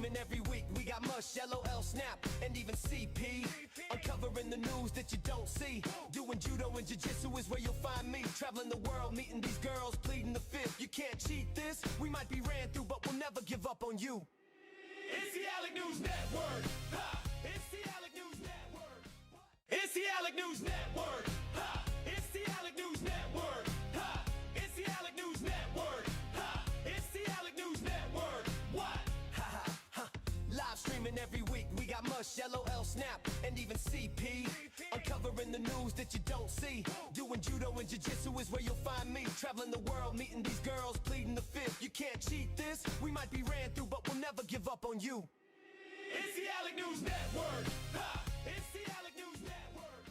streaming every week. We got Mush, LOL, Snap, and even CP. Uncovering the news that you don't see. Doing judo and jiu-jitsu is where you'll find me. Traveling the world, meeting these girls, pleading the fifth. You can't cheat this. We might be ran through, but we'll never give up on you. It's the Alec News Network. Ha! It's the Alec News Network. It's the Alec News Network. Ha! It's the Alec News Network. Ha! It's the Alec News Network. Ha! It's the Alec News Network. What? Ha ha ha! Live streaming every week. We got Mush, LOL, Snap, and even CP. Uncovering the news that you don't see. Doing judo and jiu-jitsu is where you'll find me. Traveling the world, meeting these girls, pleading the fifth. You can't cheat this. We might be ran through, but we'll never give up on you. It's the Alec News Network. Ha! It's the Alec News Network.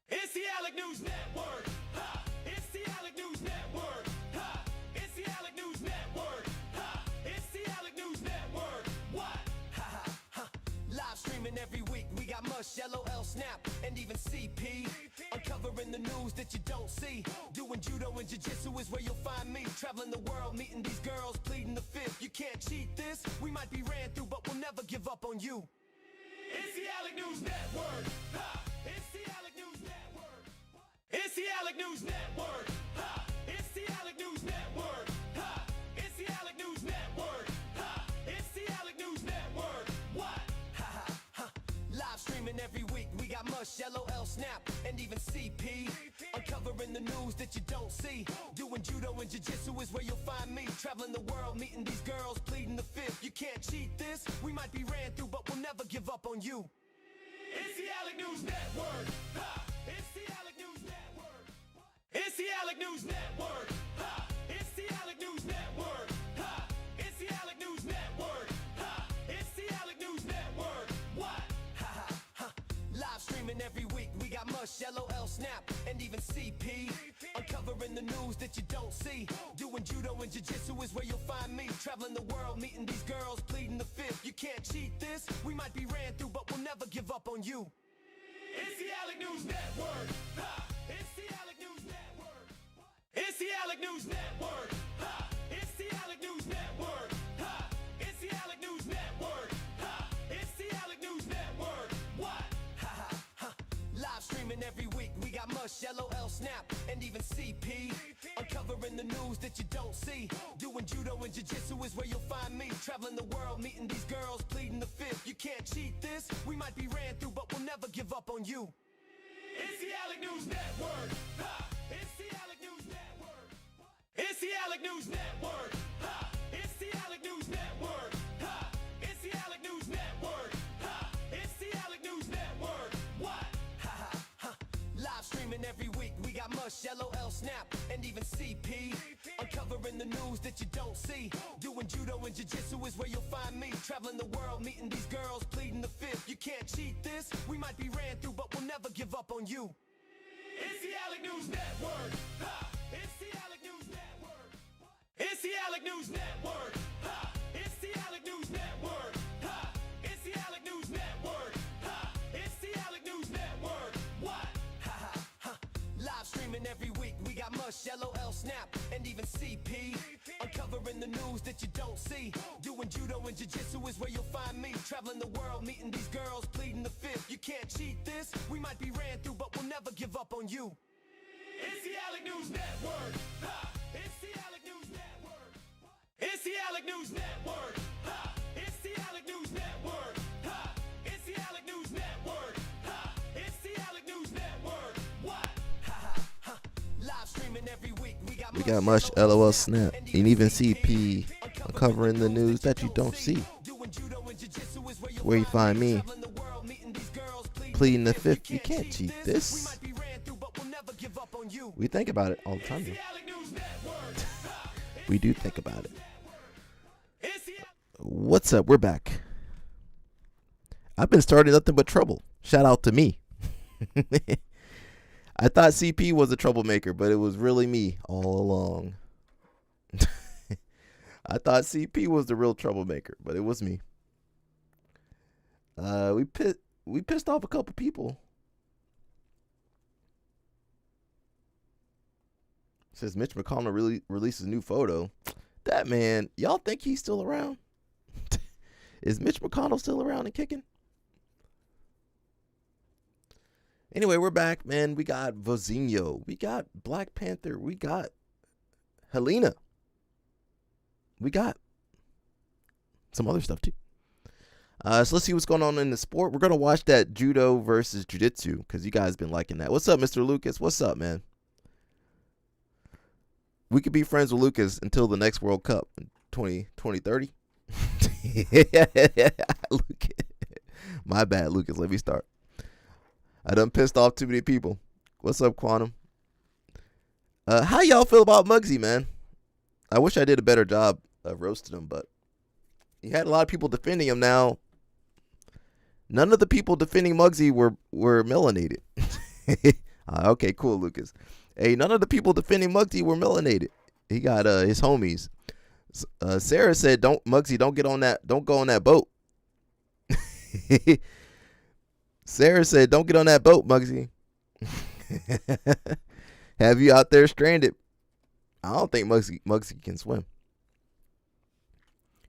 It's the Alec News Network. Ha! It's the Alec News Network. Ha! It's the Alec News Network. Ha! It's the Alec News Network. What? Ha ha ha! Live streaming every week. We got Mush, LOL, Snap, and even CP. Uncovering the news that you don't see. Doing judo and jiu-jitsu is where you'll find me. Traveling the world, meeting these girls, pleading the fifth. You can't cheat this. We might be ran through, but we'll never give up on you. It's the Alec News Network. Ha! It's the Alec News Network. It's the Alec News Network. Ha! It's the Alec News Network. Ha! It's the Alec News Network. Ha! It's the Alec News Network. What? Ha ha ha! Live streaming every week. We got Mush, LOL, Snap, and even CP. Uncovering the news that you don't see. Doing judo and jiu-jitsu is where you'll find me. Traveling the world, meeting these girls, pleading the fifth. You can't cheat this. We might be ran through, but we'll never give up on you. It's the Alec News Network. Ha! It's the Alec News Network. It's the Alec News Network. Ha! It's the Alec News Network. Ha! It's the Alec News Network. Ha! It's the Alec News Network. What? Ha ha ha! Live streaming every week. We got Mush, LOL, Snap, and even CP. Uncovering the news that you don't see. Doing judo and jiu-jitsu is where you'll find me. Traveling the world, meeting these girls, pleading the fifth. You can't cheat this. We might be ran through, but we'll never give up on you. It's the Alec News Network. Ha! It's the Alec News Network. It's the Alec News Network. Ha! It's the Alec News Network. Ha! It's the Alec News Network. Ha! It's the Alec News Network. What? Ha ha ha! Live streaming every week. We got Mush, LOL, Snap, and even CP. Uncovering the news that you don't see. Doing judo and jiu-jitsu is where you'll find me. Traveling the world, meeting these girls, pleading the fifth. You can't cheat this. We might be ran through, but we'll never give up on you. It's the Alec News Network. Ha! It's the Alec News Network. It's the Alec News Network. Ha! It's the Alec News Network. Ha! It's the Alec News Network. Ha! It's the Alec News Network. What? Ha ha ha! Live streaming every week. We got Mush, LOL, Snap, and even CP. Uncovering the news that you don't see. Doing judo and jiu-jitsu is where you'll find me. Traveling the world, meeting these girls, pleading the fifth. You can't cheat this. We might be ran through, but we'll never give up on you. It's the Alec News Network. Ha! It's the Alec News Network. It's the Alec News Network. Ha! It's the Alec News Network. Ha! It's the Alec News Network. Ha! It's the Alec News Network. What? Ha ha ha! Live streaming every week. We got Mush, LOL, Snap, and even CP. Uncovering the news that you don't see. Doing judo and jiu-jitsu is where you'll find me. Traveling the world, meeting these girls, pleading the fifth. You can't cheat this. We might be ran through, but we'll never give up on you. It's the Alec News Network. Ha! It's the Alec News Network. It's the Alec News Network. Ha! It's the Alec News Network. Ha! It's the Alec News Network. Ha! It's the Alec News Network. What? Ha ha ha! Live streaming every week. We got Mush, LOL, Snap, and even CP. Uncovering the news that you don't see. Where you find me. Pleading the fifth. You can't cheat this. We think about it all the time. We do think about it. What's up? We're back. I've been starting nothing but trouble. Shout out to me. I thought CP was a troublemaker, but it was really me all along. I thought CP was the real troublemaker, but it was me. We pissed off a couple people. Says Mitch McConnell really releases a new photo. That man, y'all think he's still around? Is Mitch McConnell still around and kicking? Anyway, we're back, man. We got Vozinha. We got Black Panther. We got Helena. We got some other stuff, too. So let's see what's going on in the sport. We're going to watch that judo versus jiu-jitsu because you guys been liking that. What's up, Mr. Lucas? What's up, man? We could be friends with Lucas until the next World Cup in 2030. My bad, Lucas. Let me start. I done pissed off too many people. What's up, Quantum? How y'all feel about Muggsy, man? I wish I did a better job of roasting him, but he had a lot of people defending him now. None of the people defending Muggsy were melanated. Okay, cool, Lucas. Hey, none of the people defending Muggsy were melanated. He got his homies. Sarah said, Muggsy, don't go on that boat. Sarah said, don't get on that boat, Muggsy. Have you out there stranded? I don't think Muggsy can swim.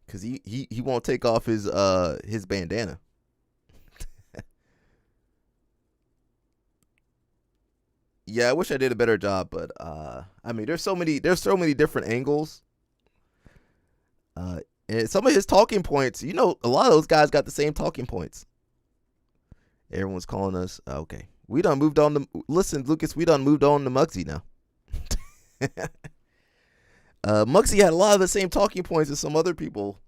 Cause he won't take off his bandana. Yeah, I wish I did a better job, but I mean, there's so many different angles. And some of his talking points, a lot of those guys got the same talking points. Everyone's calling us. Okay, we done moved on to. Listen, Lucas, we done moved on to Muggsy now. Muggsy had a lot of the same talking points as some other people.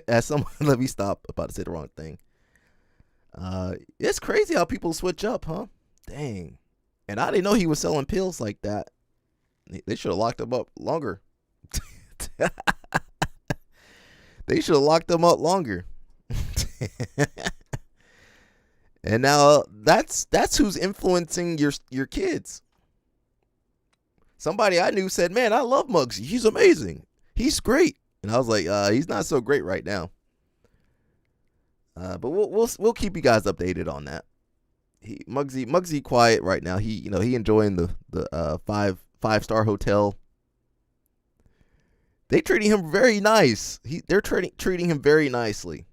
Let me stop. About to say the wrong thing. It's crazy how people switch up, huh? Dang. And I didn't know he was selling pills like that. They should have locked him up longer. They should have locked him up longer. And now that's who's influencing your kids. Somebody I knew said, "Man, I love Muggsy. He's amazing. He's great." And I was like, "He's not so great right now." But we'll keep you guys updated on that. Muggsy quiet right now. He enjoying the five-star hotel. They treating him very nice. They're treating him very nicely.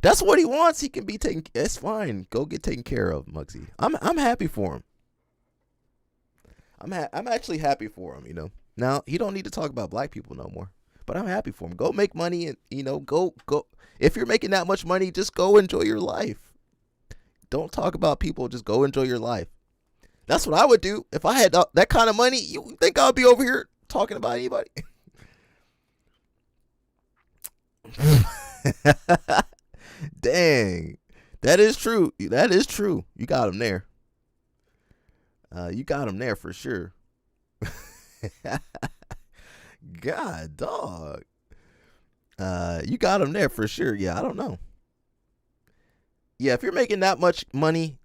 That's what he wants. He can be taken. It's fine. Go get taken care of, Muggsy. I'm happy for him. I'm actually happy for him. Now he don't need to talk about black people no more. But I'm happy for him. Go make money and go. If you're making that much money, just go enjoy your life. Don't talk about people. Just go enjoy your life. That's what I would do if I had that kind of money. You think I'd be over here talking about anybody? Dang, that is true. That is true. You got him there. You got him there for sure. God, dog. You got him there for sure. Yeah, I don't know. Yeah, if you're making that much money,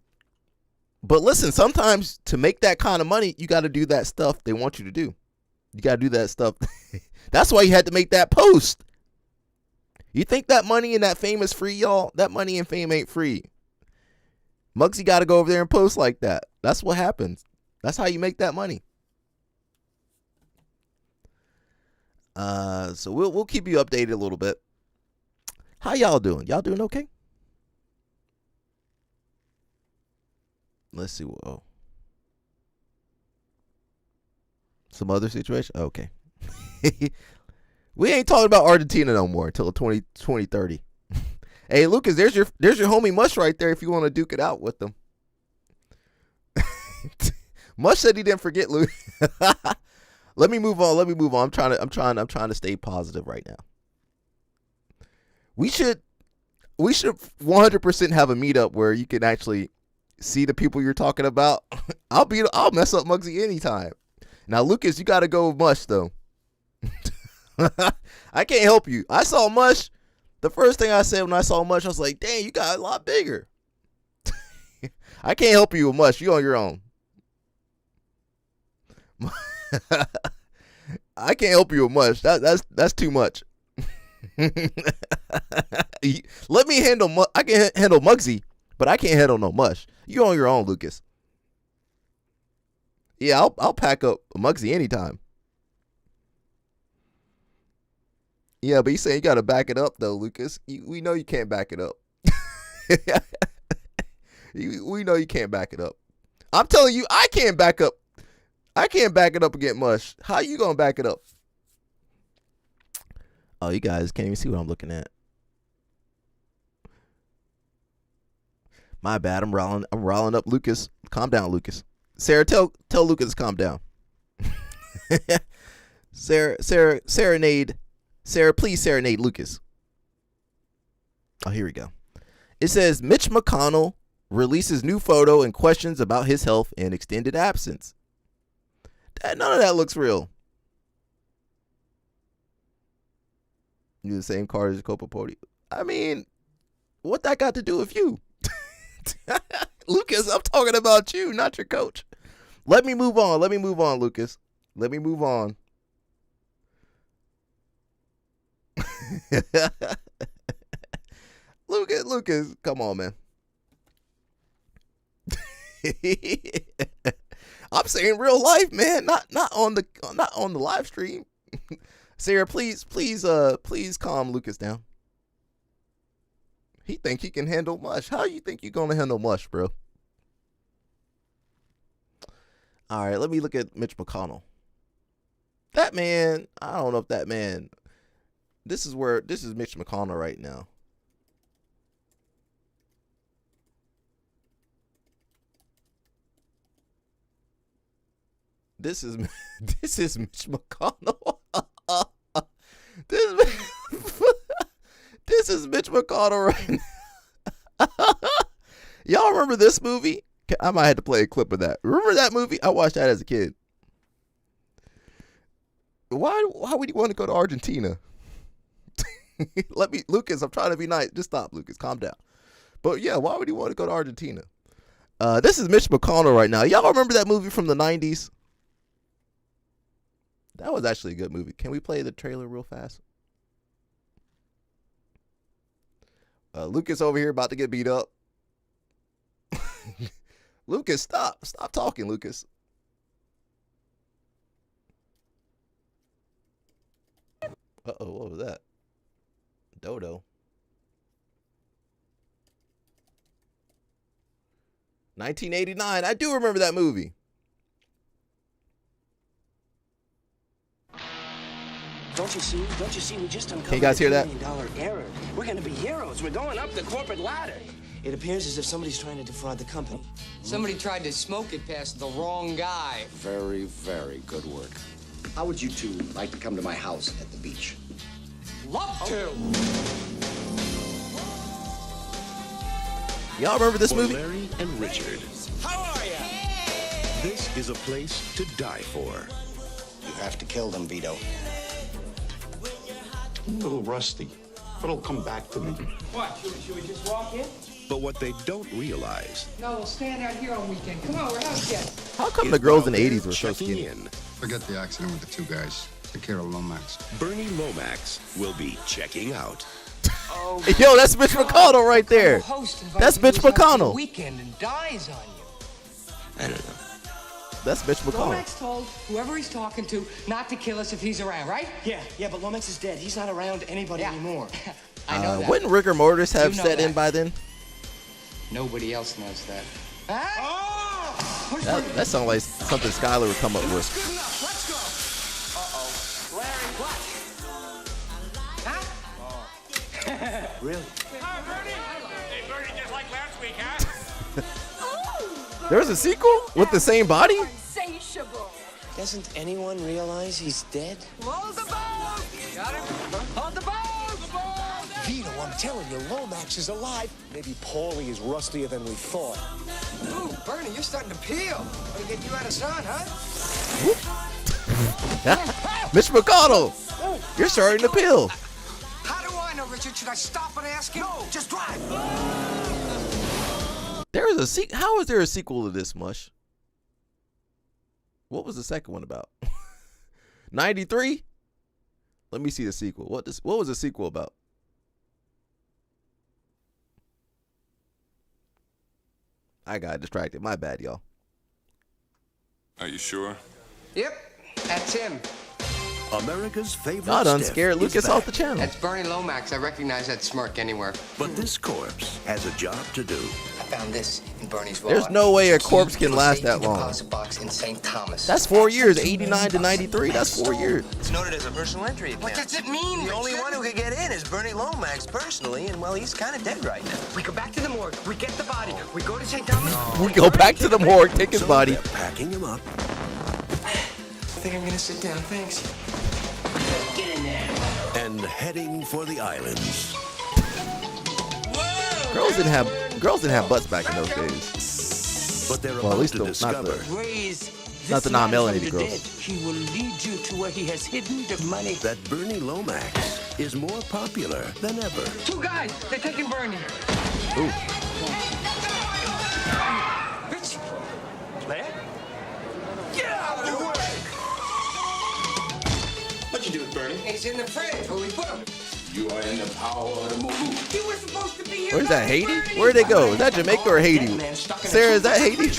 but listen, sometimes to make that kind of money, you got to do that stuff they want you to do. You got to do that stuff. That's why you had to make that post. You think that money and that fame is free, y'all? That money and fame ain't free. Muggsy got to go over there and post like that. That's what happens. That's how you make that money. So we'll keep you updated a little bit. How y'all doing? Y'all doing okay? Let's see. Oh, some other situation. Okay. We ain't talking about Argentina no more until 2030. Hey, Lucas, there's your homie Mush right there. If you want to duke it out with them. Mush said he didn't forget, Luke. Let me move on. I'm trying to stay positive right now. We should 100% have a meetup where you can actually see the people you're talking about. I'll mess up Muggsy anytime. Now, Lucas, you got to go with Mush though. I can't help you. I saw Mush. The first thing I said when I saw Mush, I was like, "Dang, you got a lot bigger." I can't help you with Mush. You on your own. I can't help you with Mush. That's too much. Let me handle. I can handle Muggsy, but I can't handle no Mush. You on your own, Lucas. Yeah, I'll pack up Muggsy anytime. Yeah, but he's saying you got to back it up, though, Lucas. We know you can't back it up. We know you can't back it up. I'm telling you, I can't back up. I can't back it up and get mush. How you going to back it up? Oh, you guys can't even see what I'm looking at. My bad. I'm riling up Lucas. Calm down, Lucas. Sarah, tell Lucas to calm down. Serenade. Sarah, please serenade Lucas. Oh, here we go. It says Mitch McConnell releases new photo and questions about his health and extended absence. None of that looks real. You the same card as Copa Porti. I mean, what that got to do with you? Lucas, I'm talking about you, not your coach. Let me move on, Lucas. Let me move on. Lucas, come on, man. I'm saying real life, man, not on the live stream. Sarah, please calm Lucas down. He think he can handle mush. How you think you're gonna handle mush, bro? All right, let me look at Mitch McConnell. That man, I don't know if that man. This is Mitch McConnell right now. This is Mitch McConnell. This is Mitch McConnell right now. Y'all remember this movie? I might have to play a clip of that. Remember that movie? I watched that as a kid. Why would you want to go to Argentina? Lucas, I'm trying to be nice. Just stop, Lucas. Calm down. But yeah, why would you want to go to Argentina? This is Mitch McConnell right now. Y'all remember that movie from the 90s? That was actually a good movie. Can we play the trailer real fast? Lucas over here about to get beat up. Lucas, stop talking, Lucas. Uh-oh, what was that? Dodo. 1989. I do remember that movie. Don't you see? We just uncovered Can you guys hear that? $1 million error. We're gonna be heroes. We're going up the corporate ladder. It appears as if somebody's trying to defraud the company. Somebody tried to smoke it past the wrong guy. Very, very good work. How would you two like to come to my house at the beach? Love to! Y'all remember this movie? Larry and Richard. How are you? This is a place to die for. You have to kill them, Vito. A little rusty, but it'll come back to me. What, should we just walk in? But what they don't realize No, we'll stand out here on weekend. Come on, we're house guests. How come is the girls in while the they're 80s were so checking skinny? in, Forget the accident with the two guys. Take care of Lomax. Bernie Lomax will be checking out. Oh, Yo, that's Mitch McConnell right there. the host invites That's you Mitch to his house for the McConnell. weekend and dies on you. I don't know. That's Mitch McConnell. Lomax told whoever he's talking to not to kill us if he's around, right? Yeah, but Lomax is dead. He's not around anybody anymore. I know that. Wouldn't rigor mortis have You know set in that. by then? Nobody else knows that. Huh? That sounds like something Skylar would come up with. Good enough. Let's go. Larry, what? Huh? Really? There was a sequel with the same body? Insatiable. Doesn't anyone realize he's dead? Hold the boat! Got him? Hold the boat! Vito, I'm telling you, Lomax is alive. Maybe Paulie is rustier than we thought. Ooh, Bernie, you're starting to peel. Want to get you out of sun, huh? Mitch McConnell, you're starting to peel. How do I know, Richard? Should I stop and ask him? No, just drive. There is a sequel. How is there a sequel to this, Mush? What was the second one about? 93? Let me see the sequel. What was the sequel about? I got distracted. My bad, y'all. Are you sure? Yep, that's him. America's favorite God, I'm stiff scared is Lucas back. off the channel. That's Bernie Lomax. I recognize that smirk anywhere. But this corpse has a job to do. I found this in Bernie's There's wallet. no way a It's key corpse can to a last safety that long. deposit box in St. Thomas. That's 4 years, 89 to 93. That's 4 years. It's noted as a personal entry account. What does it mean? The only Richard? one who could get in is Bernie Lomax personally, and well, he's kind of dead right now. We go back to the morgue. We get the body. We go to St. Thomas. We go back to the morgue, take his So body. they're packing him up. I think I'm gonna sit down. Thanks. Get in there. And heading for the islands. Girls didn't have butts back in those days. But they're Well, at about least to not discover Raise Not the non-melanated girls. He will lead you to where he has hidden the money. that Bernie Lomax is more popular than ever. 2 guys. They're taking Bernie. Ooh. Rich. Claire? Get out of the way. What'd you do with Bernie? He's in the fridge where we put him. You are in the power of the movie. You were supposed to be here. Where's that, Bernie. Haiti? Where'd they go? Is that Jamaica or Haiti? Sarah, is that Haiti?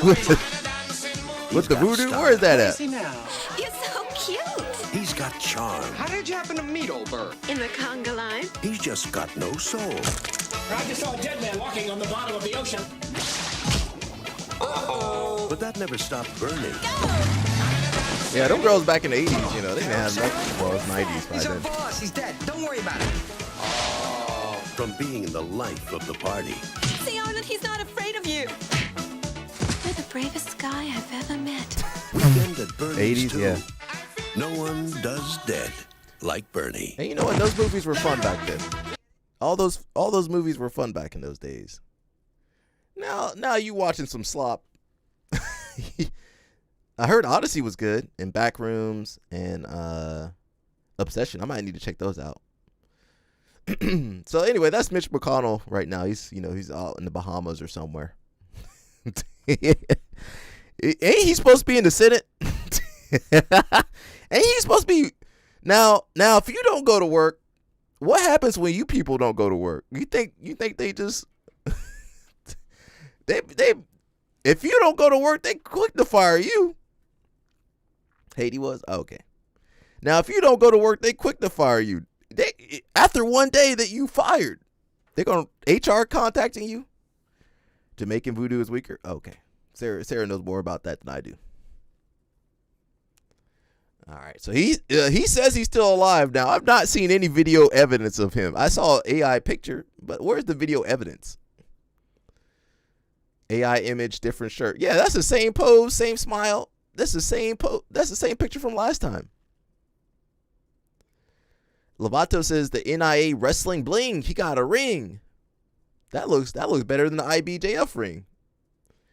With the voodoo? Where is that at? Now. You're so cute. He's got charm. How did you happen to meet old Burr? In the conga line. He's just got no soul. I just saw a dead man walking on the bottom of the ocean. But that never stopped Bernie Yeah, them girls back in the 80s, you know, they didn't have nothing. Well, it's 90s by He's our then. boss. He's dead. Don't worry about it. from being the life of the party. See, Arnold, he's not afraid of you. You're the bravest guy I've ever met. Weekend at Bernie's 80s, too. yeah. No one does dead like Bernie. And you know what? Those movies were fun back then. All those movies were fun back in those days. Now you watching some slop. I heard Odyssey was good, and Backrooms and Obsession. I might need to check those out. So anyway, that's Mitch McConnell right now. He's out in the Bahamas or somewhere. Ain't he supposed to be in the Senate? Ain't he supposed to be now? If you don't go to work, what happens when you people don't go to work? You think they just they if you don't go to work, they quick to fire you. Haiti was okay. Now, if you don't go to work, they quick to fire you. They after one day that you fired, they're gonna HR contacting you. Jamaican voodoo is weaker. Okay, Sarah knows more about that than I do. All right, so he says he's still alive now. I've not seen any video evidence of him. I saw an AI picture, but where's the video evidence? AI image, different shirt. Yeah, that's the same pose, same smile. That's the same That's the same picture from last time. Lovato says the NIA wrestling bling. He got a ring. That looks better than the IBJF ring,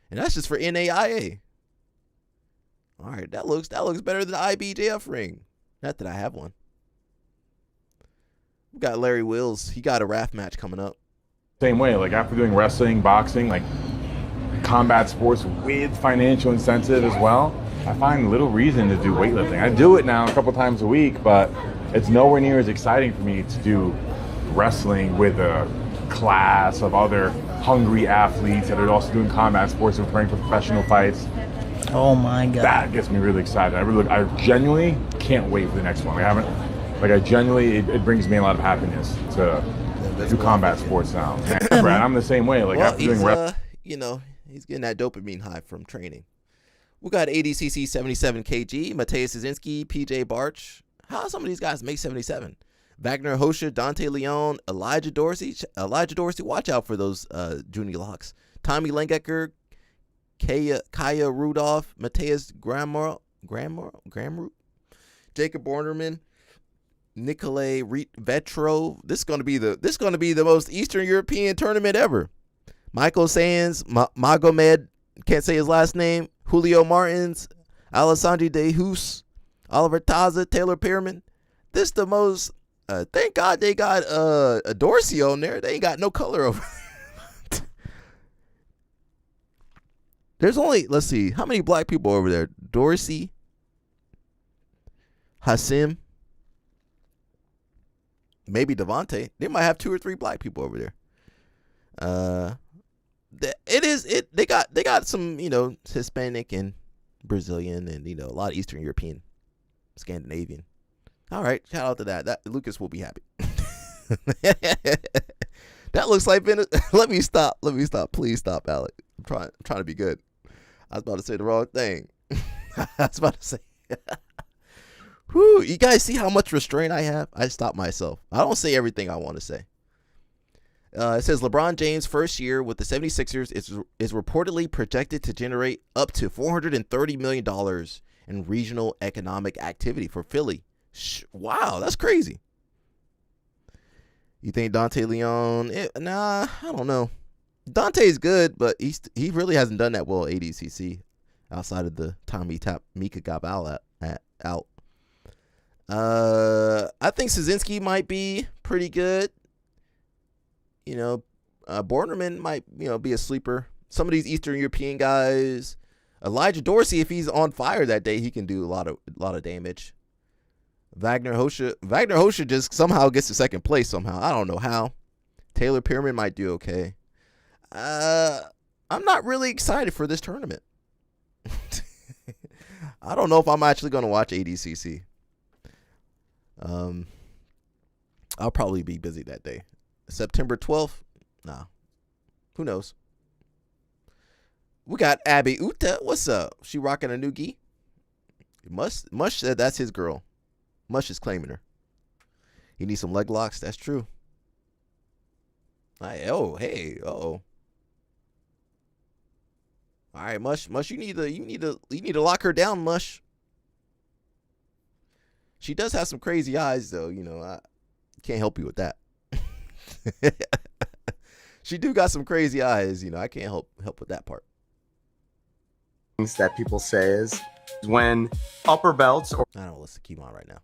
and that's just for NAIA. All right, that looks better than the IBJF ring. Not that I have one. We got Larry Wills. He got a RAF match coming up. Same way, like after doing wrestling, boxing, like combat sports with financial incentive as well, I find little reason to do weightlifting. I do it now a couple times a week, but it's nowhere near as exciting for me to do wrestling with a class of other hungry athletes that are also doing combat sports and preparing for professional fights. Oh my God. That gets me really excited. I genuinely can't wait for the next one. It brings me a lot of happiness to do combat sports now. And Brad, I'm the same way. Like Well, after doing he's getting that dopamine high from training. We got ADCC 77 kg, Mateus Szynski, PJ Barch. How some of these guys make 77? Wagner Hosha, Dante Leon, Elijah Dorsey, watch out for those junior locks. Tommy Langecker, Kaya Rudolph, Mateus Gramroot, Jacob Bornerman, Nikolay Vetro. This is gonna be the most Eastern European tournament ever. Michael Sands, Magomed, can't say his last name. Julio Martins, Alessandro De Jesus, Oliver Taza, Taylor Pearman. This the most. Thank God they got a Dorsey on there. They ain't got no color over. There's only, let's see, how many black people over there? Dorsey, Hassim, maybe Devontae. They might have 2 or 3 black people over there. They got some, Hispanic and Brazilian and a lot of Eastern European, Scandinavian. All right, shout out to that. That Lucas will be happy. That looks like let me stop. Please stop, Alec. I'm trying to be good. I was about to say the wrong thing. I was about to say. Whew, you guys see how much restraint I have? I stop myself. I don't say everything I want to say. It says LeBron James' first year with the 76ers is reportedly projected to generate up to $430 million in regional economic activity for Philly. Wow, that's crazy. You think Dante Leon? Nah, I don't know. Dante's good, but he really hasn't done that well at ADCC outside of the time he tapped Mika Gabal out. I think Szynski might be pretty good. Borderman might, be a sleeper. Some of these Eastern European guys, Elijah Dorsey, if he's on fire that day, he can do a lot of damage. Wagner Hosha just somehow gets to second place somehow. I don't know how. Taylor Pearman might do okay. I'm not really excited for this tournament. I don't know if I'm actually going to watch ADCC. I'll probably be busy that day. September 12th? Nah. Who knows? We got Abby Uta. What's up? She rocking a new gi? Mush said that's his girl. Mush is claiming her. He needs some leg locks. That's true. All right, Mush, you need to lock her down, Mush. She does have some crazy eyes, though. I can't help you with that. She do got some crazy eyes. I can't help with that part. Things that people say is when upper belts or I don't know, let's keep on right now.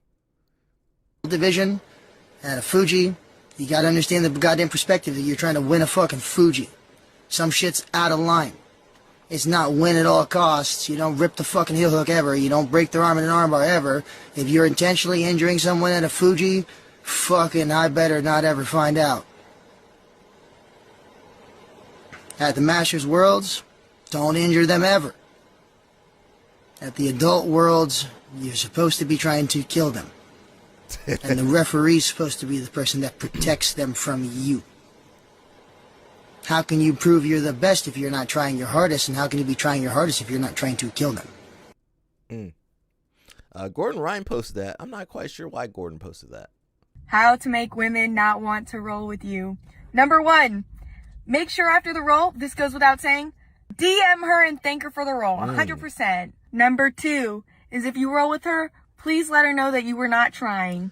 Division at a Fuji, you gotta understand the goddamn perspective that you're trying to win a fucking Fuji. Some shit's out of line. It's not win at all costs. You don't rip the fucking heel hook ever. You don't break their arm in an armbar ever. If you're intentionally injuring someone at a Fuji, fucking I better not ever find out. At the Masters Worlds, don't injure them ever. At the adult worlds, you're supposed to be trying to kill them. And the referee's supposed to be the person that protects them from you. How can you prove you're the best if you're not trying your hardest? And how can you be trying your hardest if you're not trying to kill them? Gordon Ryan posted that. I'm not quite sure why Gordon posted that. How to make women not want to roll with you. Number 1, make sure after the roll, this goes without saying, DM her and thank her for the roll, 100%. Number 2 is if you roll with her, please let her know that you were not trying.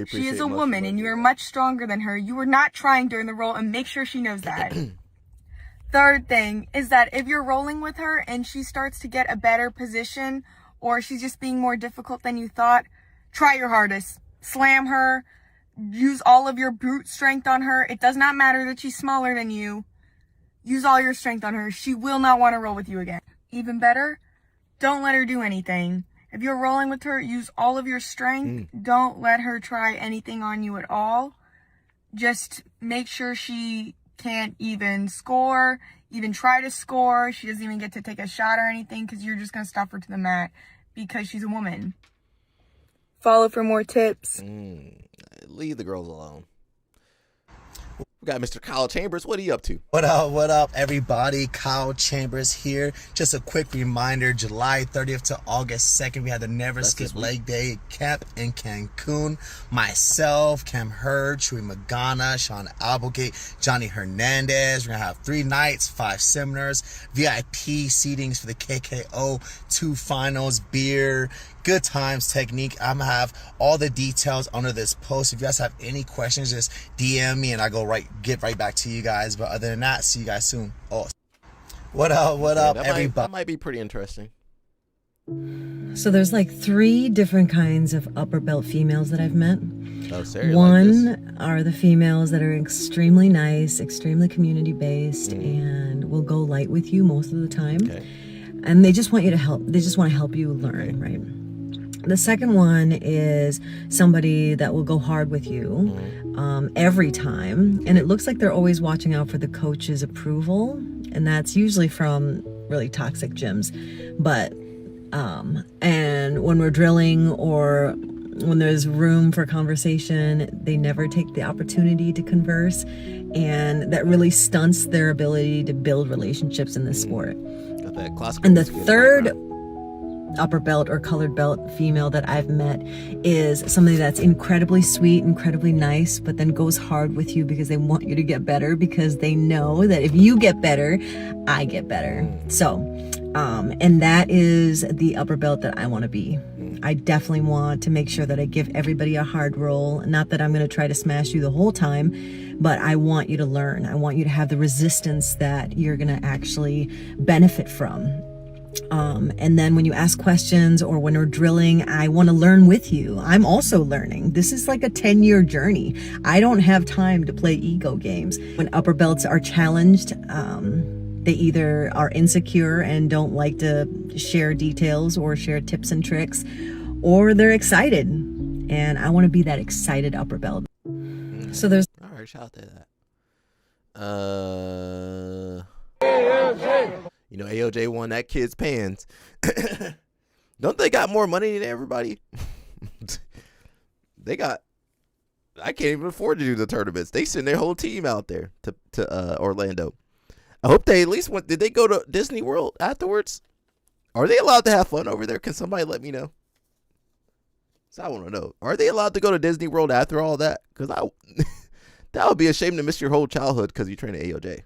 She is a woman and you are much stronger than her. You were not trying during the roll, and make sure she knows that. Third thing is that if you're rolling with her and she starts to get a better position or she's just being more difficult than you thought, try your hardest. Slam her. Use all of your brute strength on her. It does not matter that she's smaller than you. Use all your strength on her. She will not want to roll with you again. Even better, don't let her do anything. If you're rolling with her, use all of your strength. Don't let her try anything on you at all. Just make sure she can't even score, even try to score. She doesn't even get to take a shot or anything because you're just going to stuff her to the mat because she's a woman. Follow for more tips. Leave the girls alone. We got Mr. Kyle Chambers. What are you up to? What up, everybody? Kyle Chambers here. Just a quick reminder, July 30th to August 2nd, we had the Never Skip Leg Day camp in Cancun. Myself, Cam Hurd, Shui Magana, Sean Applegate, Johnny Hernandez. We're going to have 3 nights, 5 seminars, VIP seatings for the KKO, 2 finals, beer, good times, technique. I'm going to have all the details under this post. If you guys have any questions, just DM me and I get right back to you guys. But other than that, see you guys soon. What up, everybody? That might be pretty interesting. So there's like 3 different kinds of upper belt females that I've met. Oh, serious? One are the females that are extremely nice, extremely community based, and will go light with you most of the time. Okay. And they just want you to help. They just want to help you learn, right? The second one is somebody that will go hard with you every time. And it looks like they're always watching out for the coach's approval. And that's usually from really toxic gyms. But, and when we're drilling or when there's room for conversation, they never take the opportunity to converse, and that really stunts their ability to build relationships in this sport. And the third upper belt or colored belt female that I've met is somebody that's incredibly sweet, incredibly nice, but then goes hard with you because they want you to get better, because they know that if you get better, I get better. So, and that is the upper belt that I want to be. I definitely want to make sure that I give everybody a hard roll. Not that I'm going to try to smash you the whole time, but I want you to learn. I want you to have the resistance that you're going to actually benefit from. And then when you ask questions or when we're drilling, I want to learn with you. I'm also learning. This is like a 10-year journey. I don't have time to play ego games. When upper belts are challenged, they either are insecure and don't like to share details or share tips and tricks, or they're excited. And I want to be that excited upper belt. So there's... All right, shout out to that. You know, AOJ won that kid's pans. Don't they got more money than everybody? They got... I can't even afford to do the tournaments. They send their whole team out there to Orlando. I hope they at least went. Did they go to Disney World afterwards? Are they allowed to have fun over there? Can somebody let me know? So I want to know. Are they allowed to go to Disney World after all that? Because that would be a shame to miss your whole childhood because you train at AOJ.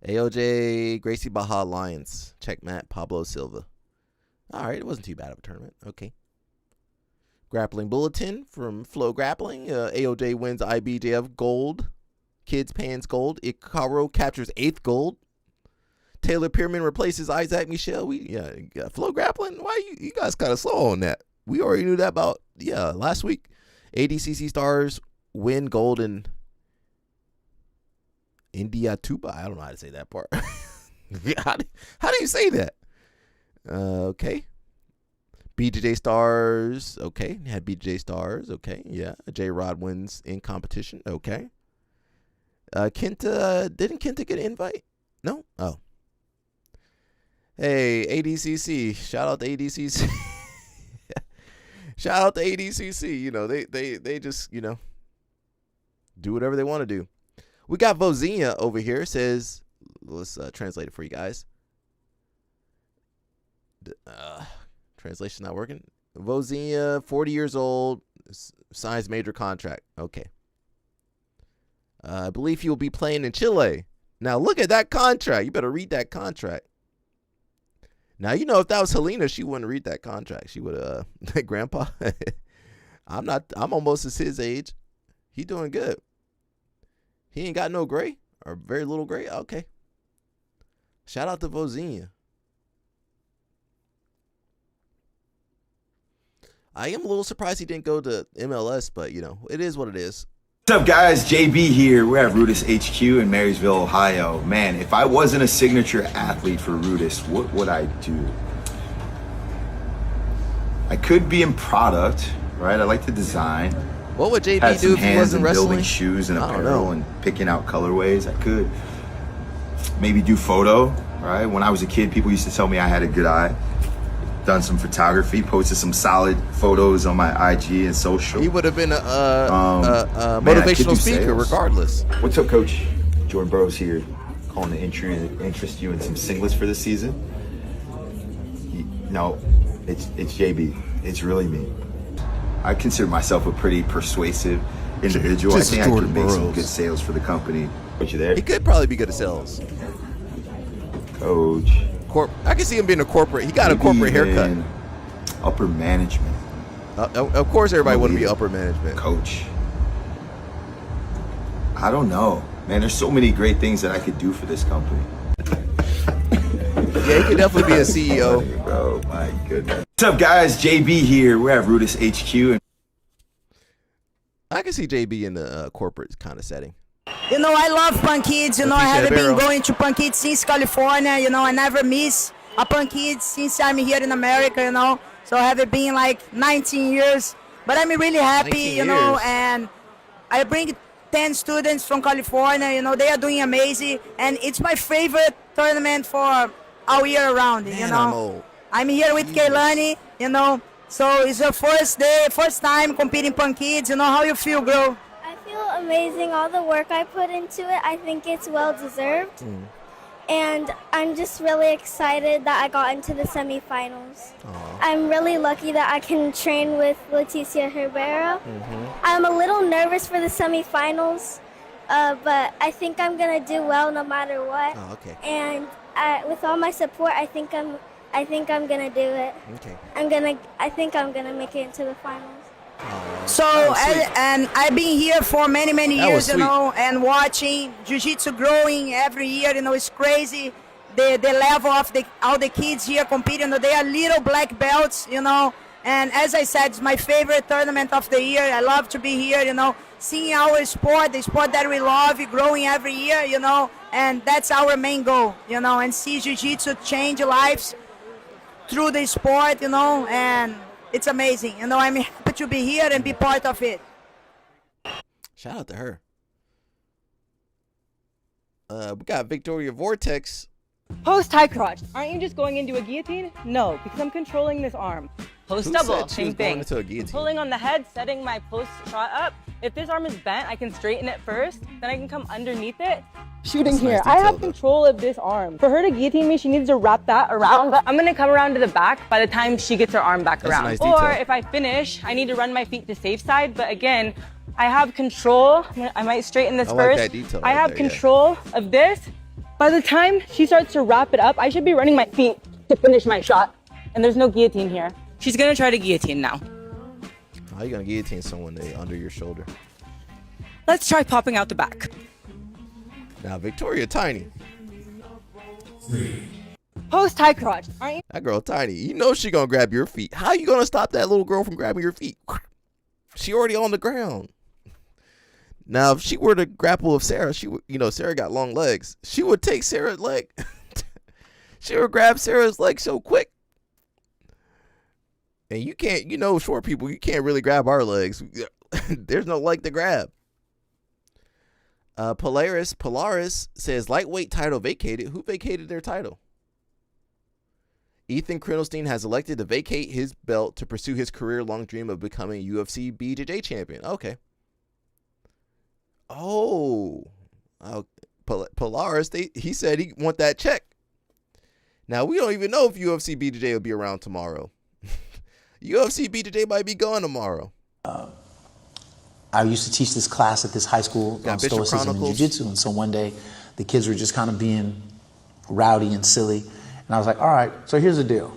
AOJ Gracie Baja Lions. Check Matt Pablo Silva. All right, it wasn't too bad of a tournament. Okay. Grappling Bulletin from Flow Grappling. AOJ wins IBJF gold. Kids Pans gold. Ikaro captures 8th gold. Taylor Pierman replaces Isaac Michel. Flow Grappling. Why you guys kind of slow on that? We already knew that about last week. ADCC stars win gold in India Tuba. I don't know how to say that part. How do you say that? Okay. BJJ stars. Okay. Had BJJ stars. Okay. Yeah. J-Rod wins in competition. Okay. Kenta. Didn't Kenta get an invite? No? Oh. Hey, ADCC. Shout out to ADCC. Shout out to ADCC. You know, they just, you know, do whatever they want to do. We got Vozinha over here. Says, let's translate it for you guys. Translation not working. Vozinha, 40 years old, signs major contract. Okay. I believe he will be playing in Chile. Now look at that contract. You better read that contract. Now, you know, if that was Helena, she wouldn't read that contract. She would Grandpa. I'm almost his age. He doing good. He ain't got no gray or very little gray. Okay. Shout out to Vozinha. I am a little surprised he didn't go to MLS, but, you know, it is what it is. What's up, guys? JB here. We're at Rudis HQ in Marysville, Ohio. Man, if I wasn't a signature athlete for Rudis, what would I do? I could be in product, right? I like to design. What would JB do if he wasn't wrestling? Building shoes and apparel and picking out colorways. I could maybe do photo, right? When I was a kid, people used to tell me I had a good eye. Done some photography, posted some solid photos on my IG and social. He would have been a motivational speaker sales. Regardless. What's up, Coach? Jordan Burroughs here, calling to interest you in some singlets for this season. No, it's JB. It's really me. I consider myself a pretty persuasive individual. I think I could make some good sales for the company. Put you there? He could probably be good at sales. Coach. I can see him being a corporate. He got a corporate haircut. Upper management. Of course, everybody want to be upper management. Coach. I don't know, man. There's so many great things that I could do for this company. Yeah, he could definitely be a CEO. Oh my goodness. What's up, guys? JB here. We're at Rudis HQ. I can see JB in the corporate kind of setting. You know, I love Punk Kids. You know, I have been going to Punk Kids since California. You know, I never miss a Punk Kids since I'm here in America, you know. So I have been like 19 years. But I'm really happy, you know, and I bring 10 students from California. You know, they are doing amazing, and it's my favorite tournament for all year around. Man, you know, I'm here with Keilani. You know, so it's your first time competing Punk Kids. You know, how you feel, girl? I feel amazing. All the work I put into it, I think it's well deserved. And I'm just really excited that I got into the semifinals. I'm really lucky that I can train with Leticia Ribeiro. I'm a little nervous for the semifinals, but I think I'm gonna do well no matter what. And with all my support, I think I'm gonna do it. I think I'm gonna make it into the finals. So, and I've been here for many years, you know, and watching Jiu-Jitsu growing every year. You know, it's crazy. The level of all the kids here competing. They are little black belts, you know. And as I said, it's my favorite tournament of the year. I love to be here, you know, seeing our sport, the sport that we love, growing every year, you know. And that's our main goal, you know, and see Jiu-Jitsu change lives through the sport, you know, and it's amazing. You know, I'm happy to be here and be part of it. Shout out to her. We got Victoria Vortex. Post high crotch. Aren't you just going into a guillotine? No, because I'm controlling this arm. Post Who double, said she same was thing. going into a guillotine? Pulling on the head, setting my post shot up. If this arm is bent, I can straighten it first, then I can come underneath it. Shooting That's here. nice I detail, have control of this arm. For her to guillotine me, she needs to wrap that around. But I'm gonna come around to the back by the time she gets her arm back That's a around. nice Or detail. if I finish, I need to run my feet to safe side. But again, I have control. I might straighten this I like first. that detail I right have there, yeah. control of this. By the time she starts to wrap it up, I should be running my feet to finish my shot. And there's no guillotine here. She's gonna try to guillotine now. How are you gonna guillotine someone under your shoulder? Let's try popping out the back. Now Victoria tiny. Post high crotch. Aren't you? That girl tiny. You know she gonna grab your feet. How you gonna stop that little girl from grabbing your feet? She already on the ground. Now if she were to grapple with Sarah, she would, you know, Sarah got long legs. She would take Sarah's leg. She would grab Sarah's leg so quick. And you can't, you know, short people, you can't really grab our legs. There's no leg to grab. Polaris says lightweight title vacated. Who vacated their title? Ethan Krinelstein has elected to vacate his belt to pursue his career-long dream of becoming UFC BJJ champion. Okay. Oh, Polaris, he said he want that check. Now, we don't even know if UFC BJJ will be around tomorrow. UFC BJJ might be gone tomorrow. I used to teach this class at this high school on Stoicism and Jiu-Jitsu, and so one day the kids were just kind of being rowdy and silly, and I was like, all right, so here's the deal.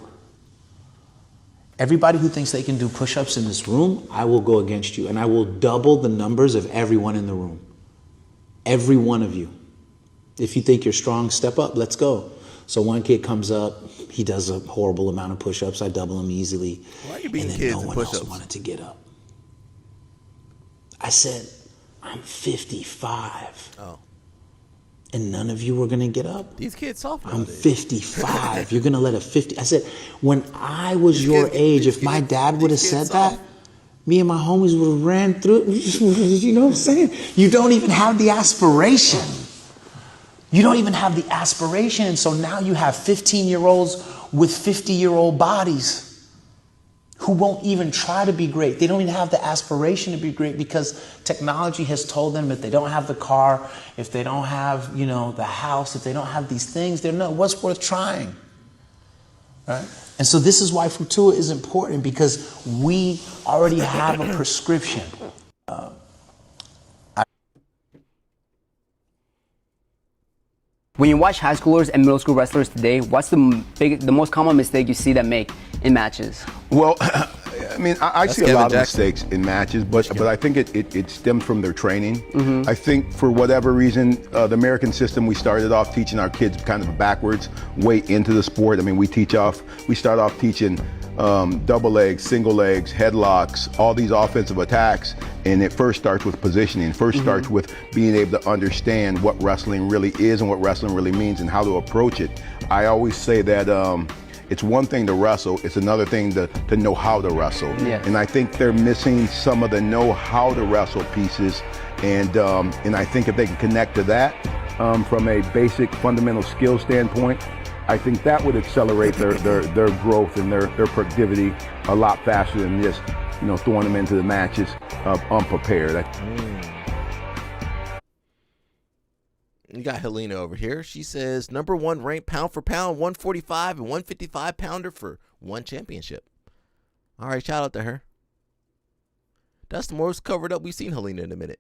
Everybody who thinks they can do push-ups in this room, I will go against you, and I will double the numbers of everyone in the room. Every one of you. If you think you're strong, step up, let's go. So one kid comes up, he does a horrible amount of push-ups, I double him easily, Why are you beating and then kids no in one else push-ups? wanted to get up. I said, I'm 55. Oh. And none of you were gonna get up? These kids soft I'm nowadays. 55. You're gonna let a 50. I said, when I was your age, if my dad would have said that, me and my homies would have ran through it. You know what I'm saying? You don't even have the aspiration. You don't even have the aspiration. And so now you have 15-year-olds with 50-year-old bodies who won't even try to be great. They don't even have the aspiration to be great because technology has told them if they don't have the car, if they don't have, you know, the house, if they don't have these things, they're not, what's worth trying? Right? And so this is why Futua is important, because we already have a prescription. When you watch high schoolers and middle school wrestlers today, what's the most common mistake you see them make in matches? Well, I mean, I see a lot of mistakes in matches, but I think it stems from their training. I think for whatever reason, the American system, we started off teaching our kids kind of backwards, way into the sport. I mean, we start off teaching double legs, single legs, headlocks, all these offensive attacks, and it first starts with positioning. First starts with being able to understand what wrestling really is and what wrestling really means and how to approach it. I always say that it's one thing to wrestle, it's another thing to know how to wrestle. Yes. And I think they're missing some of the know how to wrestle pieces And I think if they can connect to that from a basic fundamental skill standpoint, I think that would accelerate their growth and their productivity a lot faster than just, throwing them into the matches unprepared. You got Helena over here. She says #1 ranked pound for pound, 145 and 155 pounder for one championship. All right, shout out to her. That's the most covered up we've seen Helena in a minute.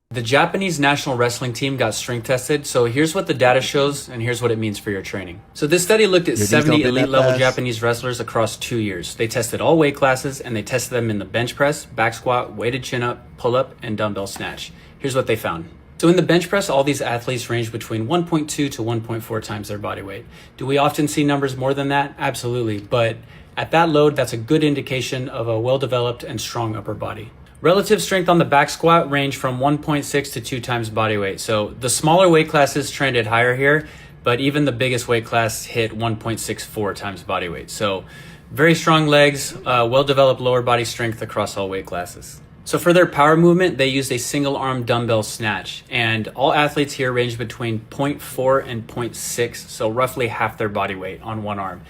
The Japanese national wrestling team got strength tested, so here's what the data shows, and here's what it means for your training. So this study looked at 70 elite-level Japanese wrestlers across 2 years. They tested all weight classes, and they tested them in the bench press, back squat, weighted chin-up, pull-up, and dumbbell snatch. Here's what they found. So in the bench press, all these athletes range between 1.2 to 1.4 times their body weight. Do we often see numbers more than that? Absolutely, but at that load, that's a good indication of a well-developed and strong upper body. Relative strength on the back squat range from 1.6 to 2 times body weight. So the smaller weight classes trended higher here, but even the biggest weight class hit 1.64 times body weight. So very strong legs, well-developed lower body strength across all weight classes. So for their power movement, they used a single arm dumbbell snatch, and all athletes here range between 0.4 and 0.6, so roughly half their body weight on one arm.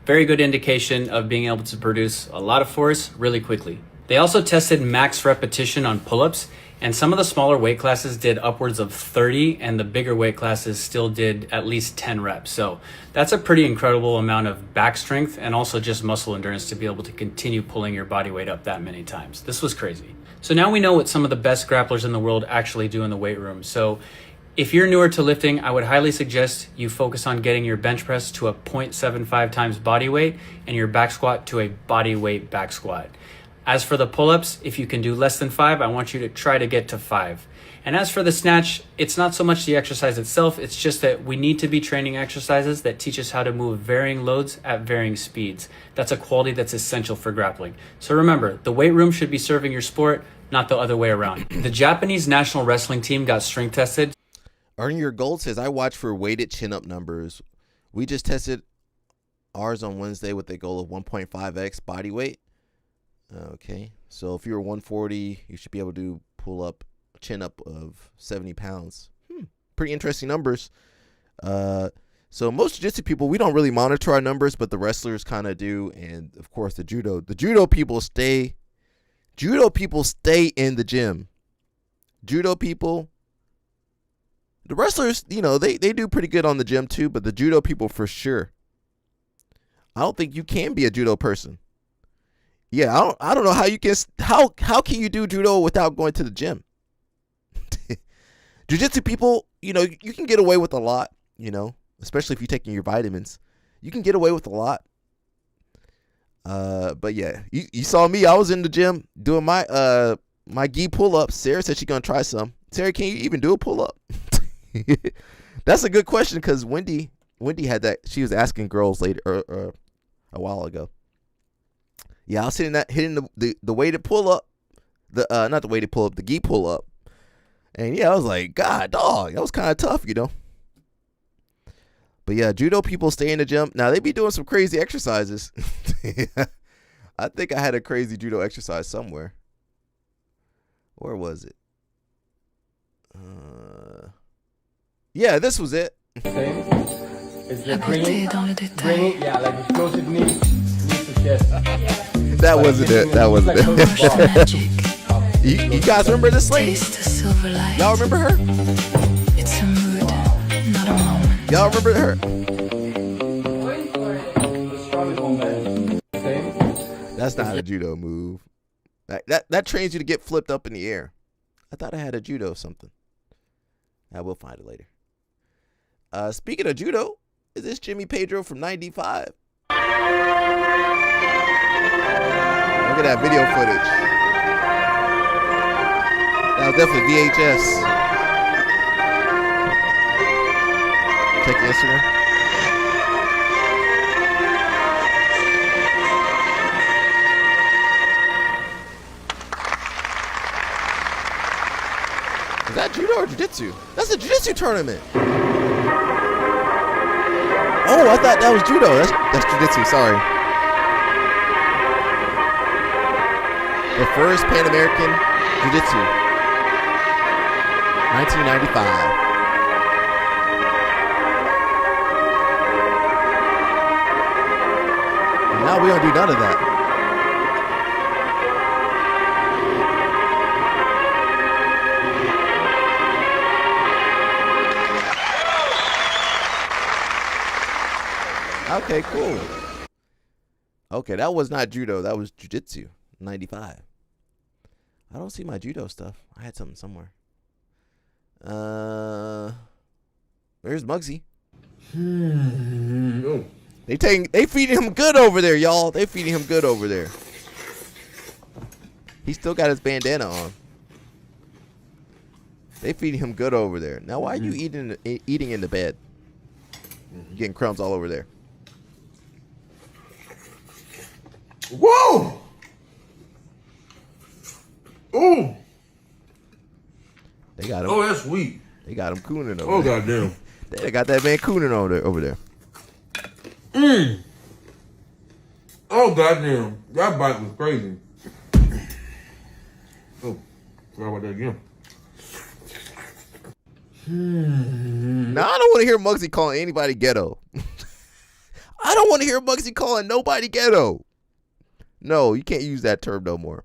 Very good indication of being able to produce a lot of force really quickly. They also tested max repetition on pull-ups, and some of the smaller weight classes did upwards of 30, and the bigger weight classes still did at least 10 reps. So that's a pretty incredible amount of back strength and also just muscle endurance to be able to continue pulling your body weight up that many times. This was crazy. So now we know what some of the best grapplers in the world actually do in the weight room. So if you're newer to lifting, I would highly suggest you focus on getting your bench press to a 0.75 times body weight and your back squat to a body weight back squat. As for the pull-ups, if you can do less than 5, I want you to try to get to 5. And as for the snatch, it's not so much the exercise itself, it's just that we need to be training exercises that teach us how to move varying loads at varying speeds. That's a quality that's essential for grappling. So remember, the weight room should be serving your sport, not the other way around. The Japanese national wrestling team got strength tested. Earning Your Gold says, I watch for weighted chin-up numbers. We just tested ours on Wednesday with a goal of 1.5x body weight. Okay, so if you're 140, you should be able to pull up a chin up of 70 pounds. Pretty interesting numbers. So most jiu-jitsu people, we don't really monitor our numbers, but the wrestlers kind of do, and of course the judo people stay in the gym. Judo people, the wrestlers, they do pretty good on the gym too, but the judo people for sure. I don't think you can be a judo person. Yeah, I don't know how you can. How can you do judo without going to the gym? Jiu-jitsu people, you can get away with a lot, especially if you're taking your vitamins. You can get away with a lot. But yeah, you saw me. I was in the gym doing my gi pull-ups. Sarah said she's gonna try some. Sarah, can you even do a pull-up? That's a good question because Wendy had that. She was asking girls later a while ago. Yeah, I was hitting the weighted pull up, not the weighted pull up, the gi pull up, and yeah, I was like, God, dog, that was kind of tough, But yeah, judo people stay in the gym. Now they be doing some crazy exercises. I think I had a crazy judo exercise somewhere. Where was it? Yeah, this was it. That wasn't it. You guys remember this lady? Y'all remember her? It's a mood, not a moment. Y'all remember her? That's not a judo move. That trains you to get flipped up in the air. I thought I had a judo something. I will find it later. Speaking of judo, is this Jimmy Pedro from 95? Look at that video footage. That was definitely VHS. Check your Instagram. Is that judo or jiu-jitsu? That's a jiu-jitsu tournament. Oh, I thought that was judo. That's jiu-jitsu, sorry. The first Pan American Jiu-Jitsu. 1995. Now we don't do none of that. Okay, cool. Okay, that was not judo. That was jiu-jitsu. 95. I don't see my judo stuff. I had something somewhere. Where's Muggsy? They feeding him good over there, y'all. They feeding him good over there. He still got his bandana on. They feeding him good over there. Now, why are you eating in the bed? Getting crumbs all over there. Whoa! Ooh! They got him. Oh, that's sweet. They got him cooning over Oh, there. goddamn. They got that man cooning over there. Oh, goddamn. That bite was crazy. Oh, forgot about that again. Now, I don't want to hear Muggsy calling anybody ghetto. I don't want to hear Muggsy calling nobody ghetto. No, you can't use that term no more.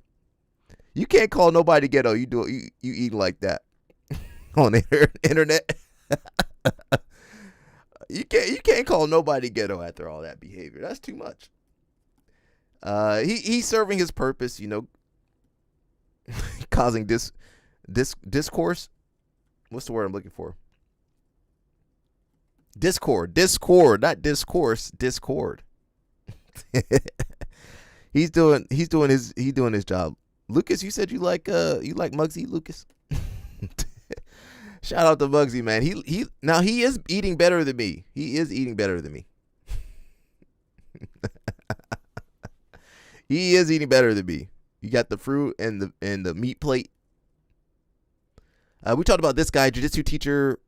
You can't call nobody ghetto. You eat like that on the internet. You can't call nobody ghetto after all that behavior. That's too much. He's serving his purpose, causing discourse. What's the word I'm looking for? Discord, not discourse, discord. He's doing his job. Lucas, you said you like Muggsy, Lucas. Shout out to Muggsy, man. He is eating better than me. He is eating better than me. He is eating better than me. You got the fruit and the meat plate. We talked about this guy, jiu-jitsu teacher,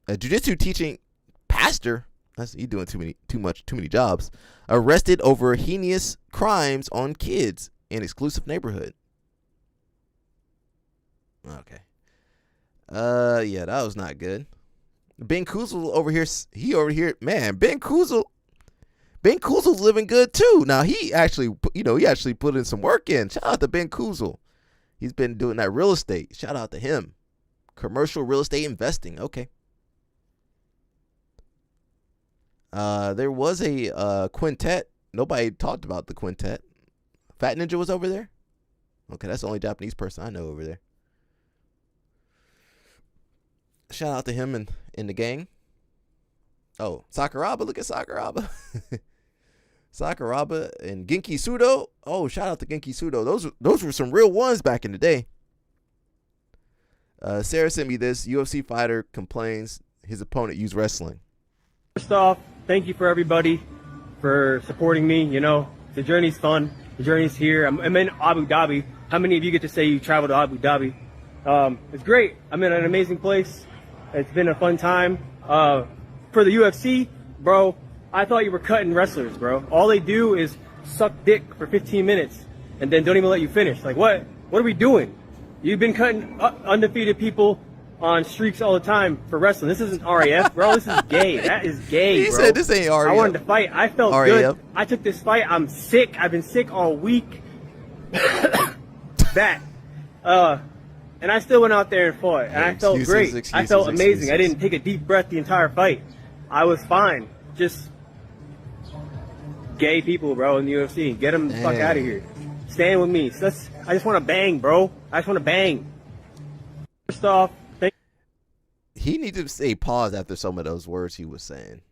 jiu-jitsu teaching pastor. He's doing too many jobs. Arrested over heinous crimes on kids in exclusive neighborhood. Okay. Yeah, that was not good. Ben Kuzel over here, man. Ben Kuzel's living good too. Now he actually put in some work in. Shout out to Ben Kuzel. He's been doing that real estate. Shout out to him. Commercial real estate investing. Okay. There was a quintet. Nobody talked about the quintet. Fat Ninja was over there. Okay, that's the only Japanese person I know over there. Shout out to him and the gang. Oh, Sakuraba. Look at Sakuraba. Sakuraba and Genki Sudo. Oh, shout out to Genki Sudo. Those were some real ones back in the day. Sarah sent me this. UFC fighter complains his opponent used wrestling. First off, thank you for everybody for supporting me. The journey's fun. The journey's here. I'm in Abu Dhabi. How many of you get to say you traveled to Abu Dhabi? It's great. I'm in an amazing place. It's been a fun time. For the UFC, bro, I thought you were cutting wrestlers, bro. All they do is suck dick for 15 minutes and then don't even let you finish. Like, what are we doing? You've been cutting undefeated people on streaks all the time for wrestling. This isn't RAF, bro. This is gay. That is gay, He bro. said this ain't RAF. I wanted to fight. I felt RAF. good. I took this fight. I'm sick. I've been sick all week. And I still went out there and fought. And I felt great. I felt amazing. I didn't take a deep breath the entire fight. I was fine. Just gay people, bro, in the UFC. Get them the fuck out of here. Stand with me. I just want to bang, bro. I just want to bang. First off, He needed to say pause after some of those words he was saying.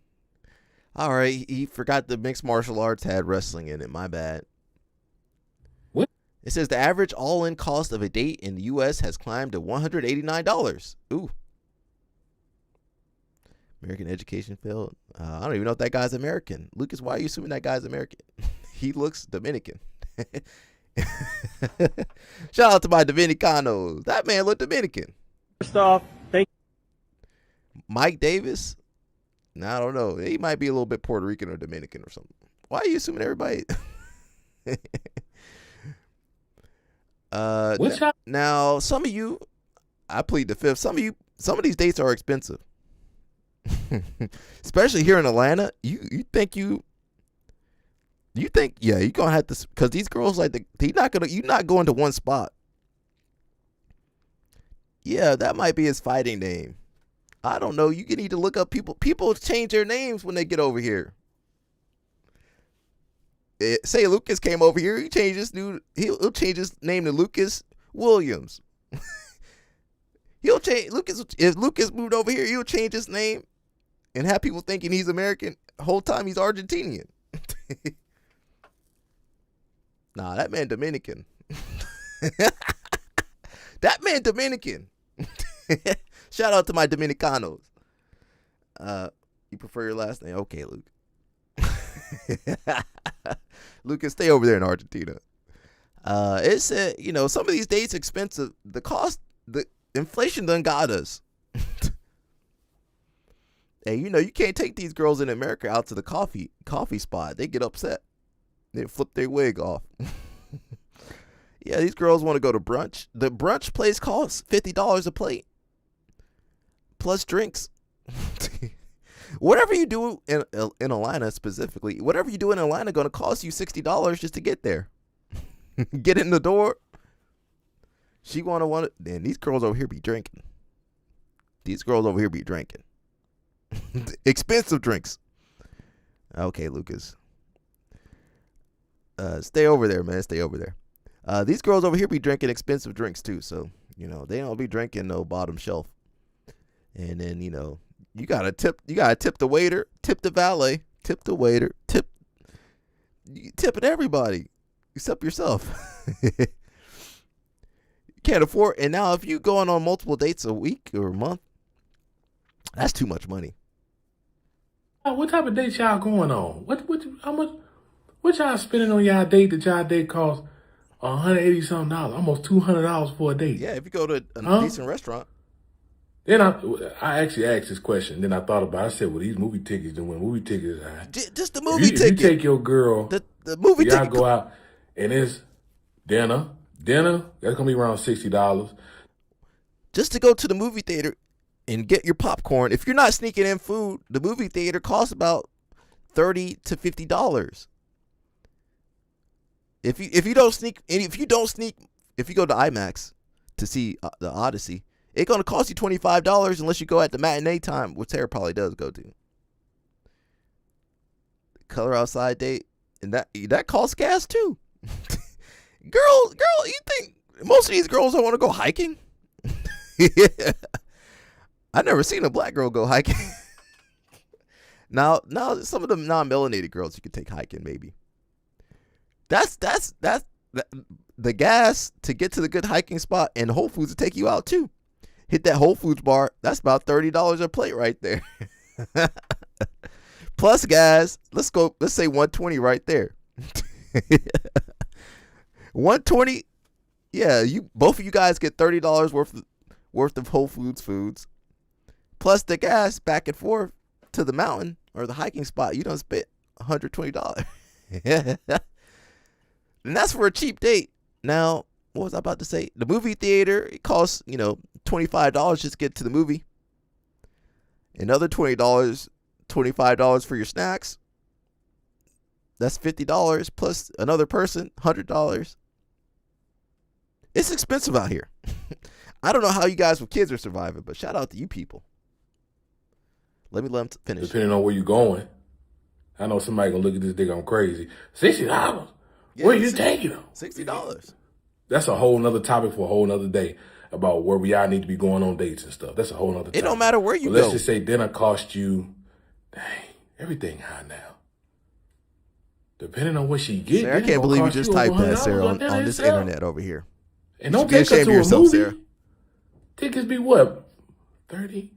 All right, he forgot the mixed martial arts had wrestling in it. My bad. What? It says the average all-in cost of a date in the U.S. has climbed to $189. Ooh. American education failed. I don't even know if that guy's American. Lucas, why are you assuming that guy's American? He looks Dominican. Shout out to my Dominicanos. That man looked Dominican. First off, thank Mike Davis. I don't know. He might be a little bit Puerto Rican or Dominican or something. Why are you assuming everybody? Now, some of you, I plead the fifth. Some of these dates are expensive. Especially here in Atlanta. You think you're gonna have to, because these girls you're not going to one spot. Yeah, that might be his fighting name. I don't know. You need to look up people. People change their names when they get over here. Say Lucas came over here, he'll change his name to Lucas Williams. If Lucas moved over here, he'll change his name and have people thinking he's American. The whole time he's Argentinian. Nah, that man Dominican. That man Dominican. Shout out to my Dominicanos. You prefer your last name? Okay, Luke. Lucas, stay over there in Argentina. It said, some of these dates expensive. The inflation done got us. And you can't take these girls in America out to the coffee spot. They get upset. They flip their wig off. Yeah, these girls want to go to brunch. The brunch place costs $50 a plate. Plus drinks. Whatever you do in Atlanta specifically, whatever you do in Atlanta going to cost you $60 just to get there. Get in the door. She want then these girls over here be drinking. Expensive drinks. Okay, Lucas. Stay over there, man. Stay over there. These girls over here be drinking expensive drinks too, so they don't be drinking no bottom shelf. And then you gotta tip the waiter, tip the valet, tip the waiter, tipping everybody except yourself. You can't afford. And now if you going on multiple dates a week or a month, that's too much money. What type of dates y'all going on? How much? What y'all spending on y'all date that y'all date cost $180 something, almost $200 for a date? Yeah, if you go to a decent restaurant. Then I actually asked this question. Then I thought about it. I said, well, these movie tickets, then when movie tickets are high. Just the movie ticket. If you take your girl, the movie ticket. Y'all go out and it's dinner, that's going to be around $60. Just to go to the movie theater and get your popcorn. If you're not sneaking in food, the movie theater costs about $30 to $50. If you go to IMAX to see the Odyssey, it's gonna cost you $25 unless you go at the matinee time, which Sarah probably does go to. Color outside date, and that costs gas too. Girl, you think most of these girls don't want to go hiking? Yeah. I never seen a black girl go hiking. Now some of the non-melanated girls you could take hiking maybe. That's the gas to get to the good hiking spot, and Whole Foods will take you out too. Hit that Whole Foods bar. That's about $30 a plate right there. Plus gas. Let's say $120 right there. $120. Yeah, both of you guys get $30 worth of Whole Foods foods. Plus the gas back and forth to the mountain or the hiking spot. You don't spend $120. And that's for a cheap date. Now, what was I about to say? The movie theater, it costs, $25 just to get to the movie. Another $25 for your snacks. That's $50 plus another person, $100. It's expensive out here. I don't know how you guys with kids are surviving, but shout out to you people. Let them finish. Depending on where you're going. I know somebody gonna look at this nigga, I'm crazy. $60. Where you taking them? $60. That's a whole nother topic for a whole nother day about where we all need to be going on dates and stuff. That's a whole nother topic. It don't matter where you go. Let's just say dinner cost you, everything high now. Depending on what she get. Sarah, I can't believe you just typed that, Sarah, on this internet over here. And don't take her to a movie. Sarah. Tickets be what? 30?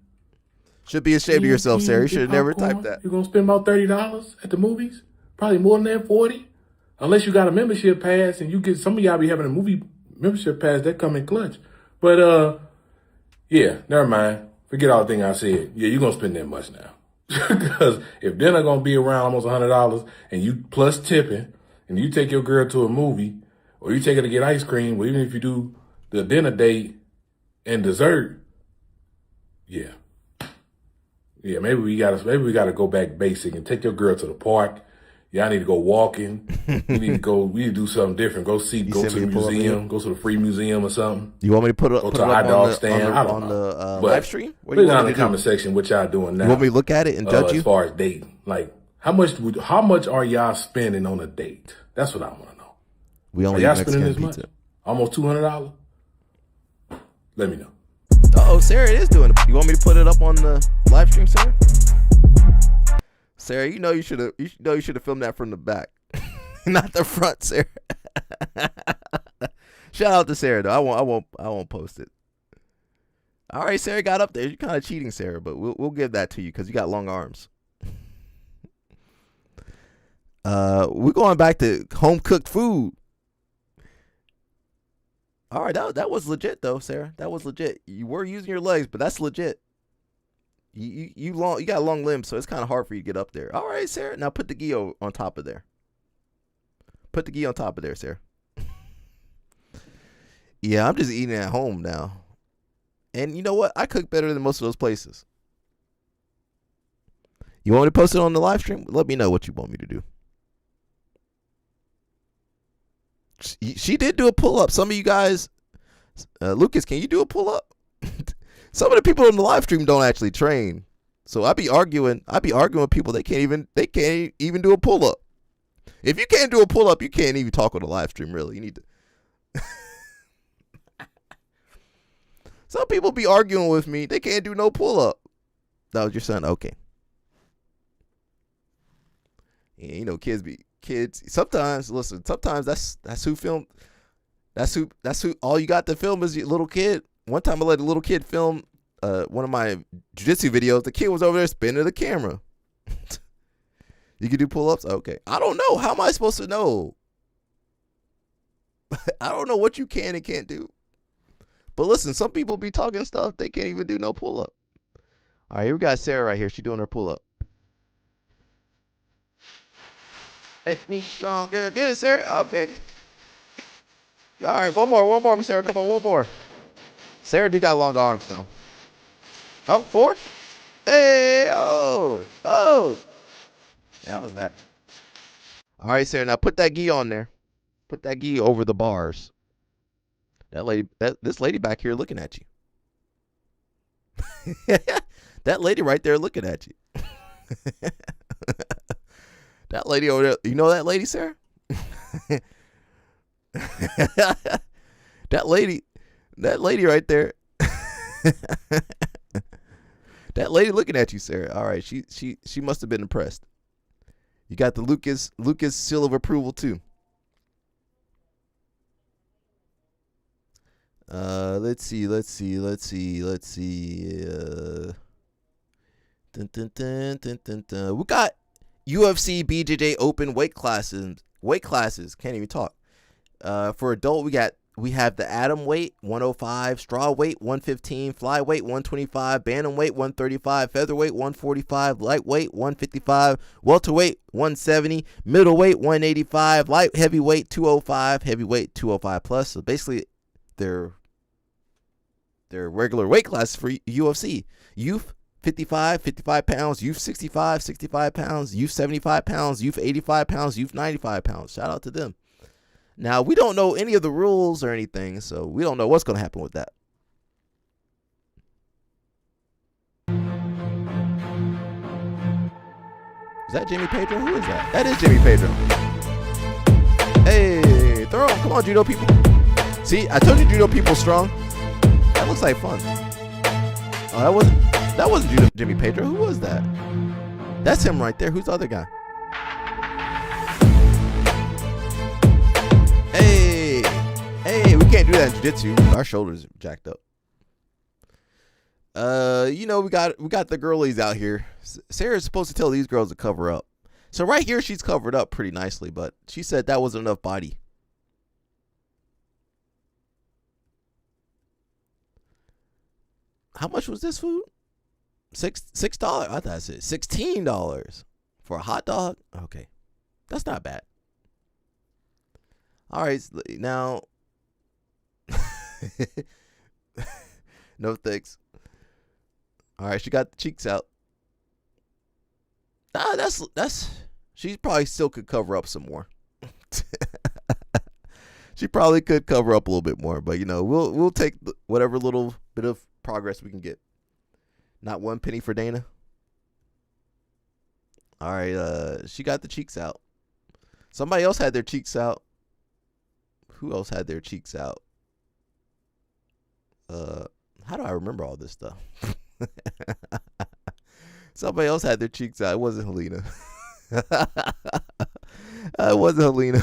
Should be ashamed of yourself, Sarah. You should have never typed that. You're going to spend about $30 at the movies? Probably more than that, 40? Unless you got a membership pass and you get, some of y'all be having a movie membership pass that come in clutch. But, yeah, never mind. Forget all the thing I said. Yeah, you're going to spend that much now. Because if dinner going to be around almost $100 and you plus tipping and you take your girl to a movie or you take her to get ice cream or even if you do the dinner date And dessert, yeah. Yeah, maybe we gotta go back basic and take your girl to the park. Y'all need to go walking. We need to do something different. Go to the museum, go to the free museum or something. You want me to put Go to a hot dog stand. I don't on know. the But live stream? What put do it you want down me in to the comment section what y'all doing now. You want me to look at it and judge you? As far as dating. Like, how much are y'all spending on a date? That's what I want to know. We only are y'all eat spending Mexican this pizza. much? Almost $200? Let me know. Oh, Sarah is doing it. You want me to put it up on the live stream, Sarah? Sarah, you know you should have filmed that from the back, not the front, Sarah. Shout out to Sarah though. I won't post it. All right, Sarah got up there. You're kind of cheating, Sarah, but we'll give that to you because you got long arms. We're going back to home cooked food. All right, that was legit though, Sarah. That was legit. You were using your legs, but that's legit. You got long limbs, so it's kind of hard for you to get up there. All right, Sarah. Now put the gi on top of there. Put the gi on top of there, Sarah. Yeah, I'm just eating at home now. And you know what? I cook better than most of those places. You want me to post it on the live stream? Let me know what you want me to do. She did do a pull-up. Some of you guys, Lucas, can you do a pull-up? Some of the people in the live stream don't actually train. So I be arguing with people they can't even do a pull-up. If you can't do a pull-up, you can't even talk on the live stream, really. You need to. Some people be arguing with me. They can't do no pull-up. That was your son? Okay. Yeah, you know, kids. Sometimes, listen, sometimes that's who film. That's who all you got to film is your little kid. One time I let a little kid film one of my jiu-jitsu videos. The kid was over there spinning the camera. You can do pull-ups? Okay. I don't know. How am I supposed to know? I don't know what you can and can't do. But listen, some people be talking stuff. They can't even do no pull-up. All right, here we got Sarah right here. She doing her pull-up. Hey, strong. Good, Sarah. Okay. All right, one more, Sarah. Come on, one more. Sarah do got long arms, though. Oh, 4? Hey, oh. That was that. All right, Sarah, now put that gi on there. Put that gi over the bars. This lady back here looking at you. That lady right there looking at you. That lady over there, you know that lady, Sarah? That lady right there. That lady looking at you, Sarah. All right, she must have been impressed. You got the Lucas seal of approval too. Let's see. We got UFC BJJ Open weight classes. Can't even talk. For adult, we have the atom weight 105, straw weight 115, flyweight 125, bantamweight 135, featherweight 145, lightweight 155, welterweight 170, middleweight 185, light heavyweight 205, heavyweight 205 plus. So basically, they're regular weight classes for UFC. Youth 55 pounds, youth 65 pounds, youth 75 pounds, youth 85 pounds, youth 95 pounds. Shout out to them. Now, we don't know any of the rules or anything, so we don't know what's going to happen with that. Is that Jimmy Pedro? Who is that? That is Jimmy Pedro. Hey, throw him. Come on, judo people. See, I told you judo people strong. That looks like fun. Oh, that wasn't Jimmy Pedro. Who was that? That's him right there. Who's the other guy? Hey, we can't do that in jiu-jitsu. Our shoulders are jacked up. You know, we got the girlies out here. Sarah's supposed to tell these girls to cover up. So right here, she's covered up pretty nicely, but she said that wasn't enough body. How much was this food? $6. I thought I said $16 for a hot dog. Okay, that's not bad. All right, now No thanks. All right, she got the cheeks out. That's. She probably still could cover up some more. She probably could cover up a little bit more, but we'll take whatever little bit of progress we can get. Not one penny for Dana. All right, she got the cheeks out. Somebody else had their cheeks out. Who else had their cheeks out? How do I remember all this stuff? Somebody else had their cheeks out. It wasn't Helena. It wasn't Helena.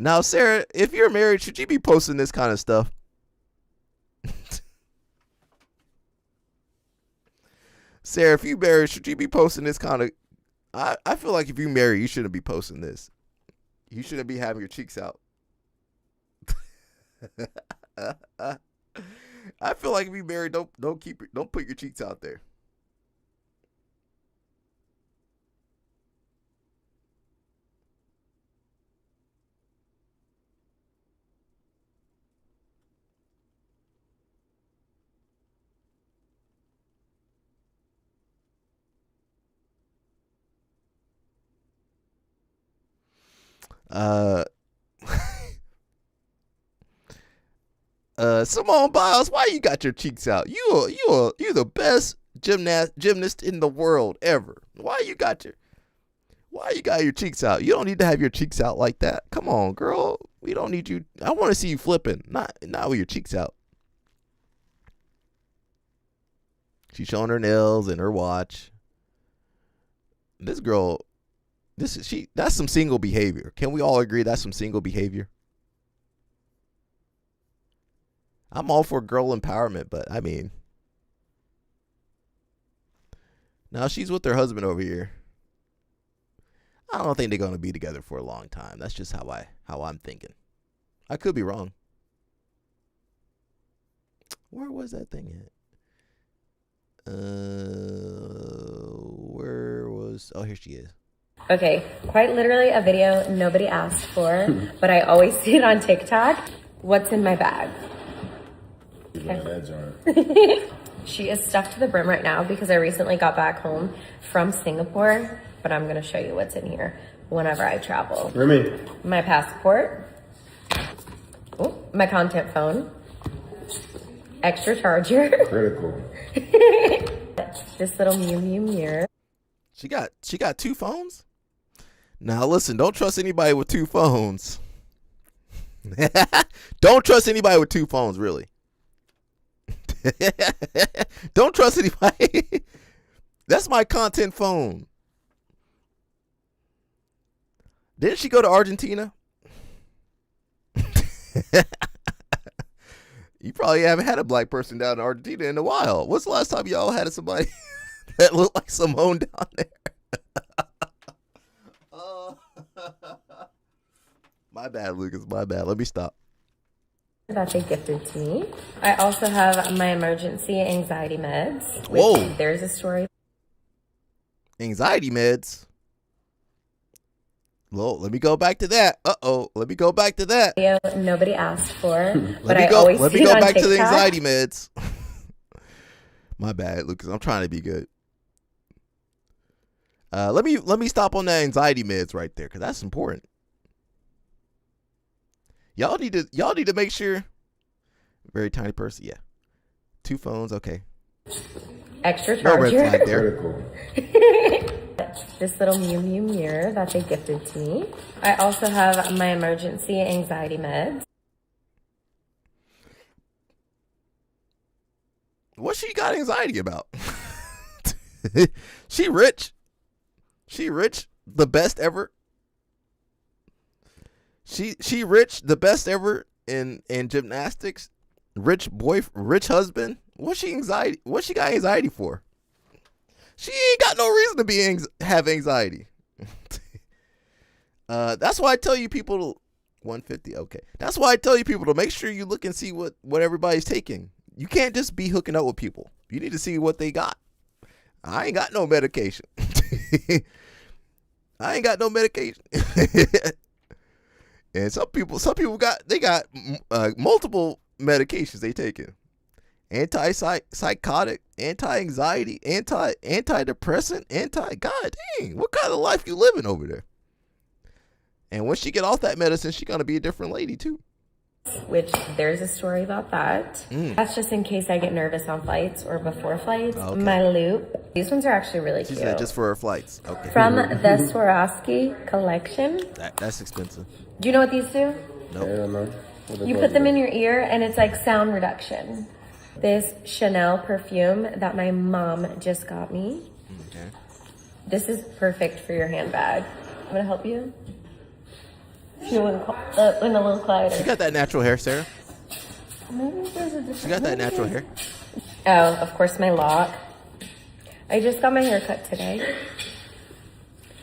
Now, Sarah, if you're married, should you be posting this kind of stuff? Sarah, if you married, should you be posting this kind of... I feel like if you married, you shouldn't be posting this. You shouldn't be having your cheeks out. I feel like if you married, don't put your cheeks out there. Simone Biles, why you got your cheeks out? You the best gymnast in the world ever. Why you got your cheeks out? You don't need to have your cheeks out like that. Come on, girl. We don't need you. I want to see you flipping, not with your cheeks out. She's showing her nails and her watch. This girl, that's some single behavior. Can we all agree that's some single behavior? I'm all for girl empowerment, but I mean, now she's with her husband over here. I don't think they're going to be together for a long time. That's just how I'm thinking. I could be wrong. Where was that thing at? Oh, here she is. Okay, quite literally a video nobody asked for, but I always see it on TikTok. What's in my bag? Okay. She is stuffed to the brim right now because I recently got back home from Singapore, but I'm gonna show you what's in here whenever I travel. Remy. My passport, my content phone, extra charger. Critical. This little Mew Mew mirror. She got two phones? Now listen, don't trust anybody with two phones. Don't trust anybody with two phones, really. Don't trust anybody. That's my content phone. Didn't she go to Argentina? You probably haven't had a black person down in Argentina in a while. What's the last time y'all had somebody that looked like Simone down there? My bad, Lucas. My bad. Let me stop. That they gifted to me. I also have my emergency anxiety meds. Whoa. There's a story. Anxiety meds? Well, let me go back to that. Let me go back to that. Nobody asked for, but let me go back to the anxiety meds. My bad, Lucas. I'm trying to be good. Let me stop on that anxiety meds right there, because that's important. Y'all need to make sure. Very tiny person, yeah. Two phones, okay. Extra charger. No red flag there. This little Mew Mew mirror that they gifted to me. I also have my emergency anxiety meds. What she got anxiety about? She rich. She rich. The best ever. She rich. The best ever in gymnastics. Rich husband. What she got anxiety for? She ain't got no reason to have anxiety. That's why I tell you people to 150. Okay, that's why I tell you people to make sure you look and see what everybody's taking. You can't just be hooking up with people. You need to see what they got. I ain't got no medication. I ain't got no medication. And some people got multiple medications they taking. Anti-psychotic, anti-anxiety, antidepressant, God dang, what kind of life you living over there? And when she get off that medicine, she gonna be a different lady too. Which there's a story about that. That's just in case I get nervous on flights or before flights. Okay. My loop. These ones are actually really She cute. said just for her flights. Okay. From the Swarovski collection. That's expensive. Do you know what these do? Nope. You put them in your ear and it's like sound reduction. This Chanel perfume that my mom just got me. Okay. This is perfect for your handbag. I'm gonna help you. You in a little quieter. She got that natural hair, Sarah. Maybe there's a different. She got that natural hair. Oh, of course, my lock. I just got my hair cut today.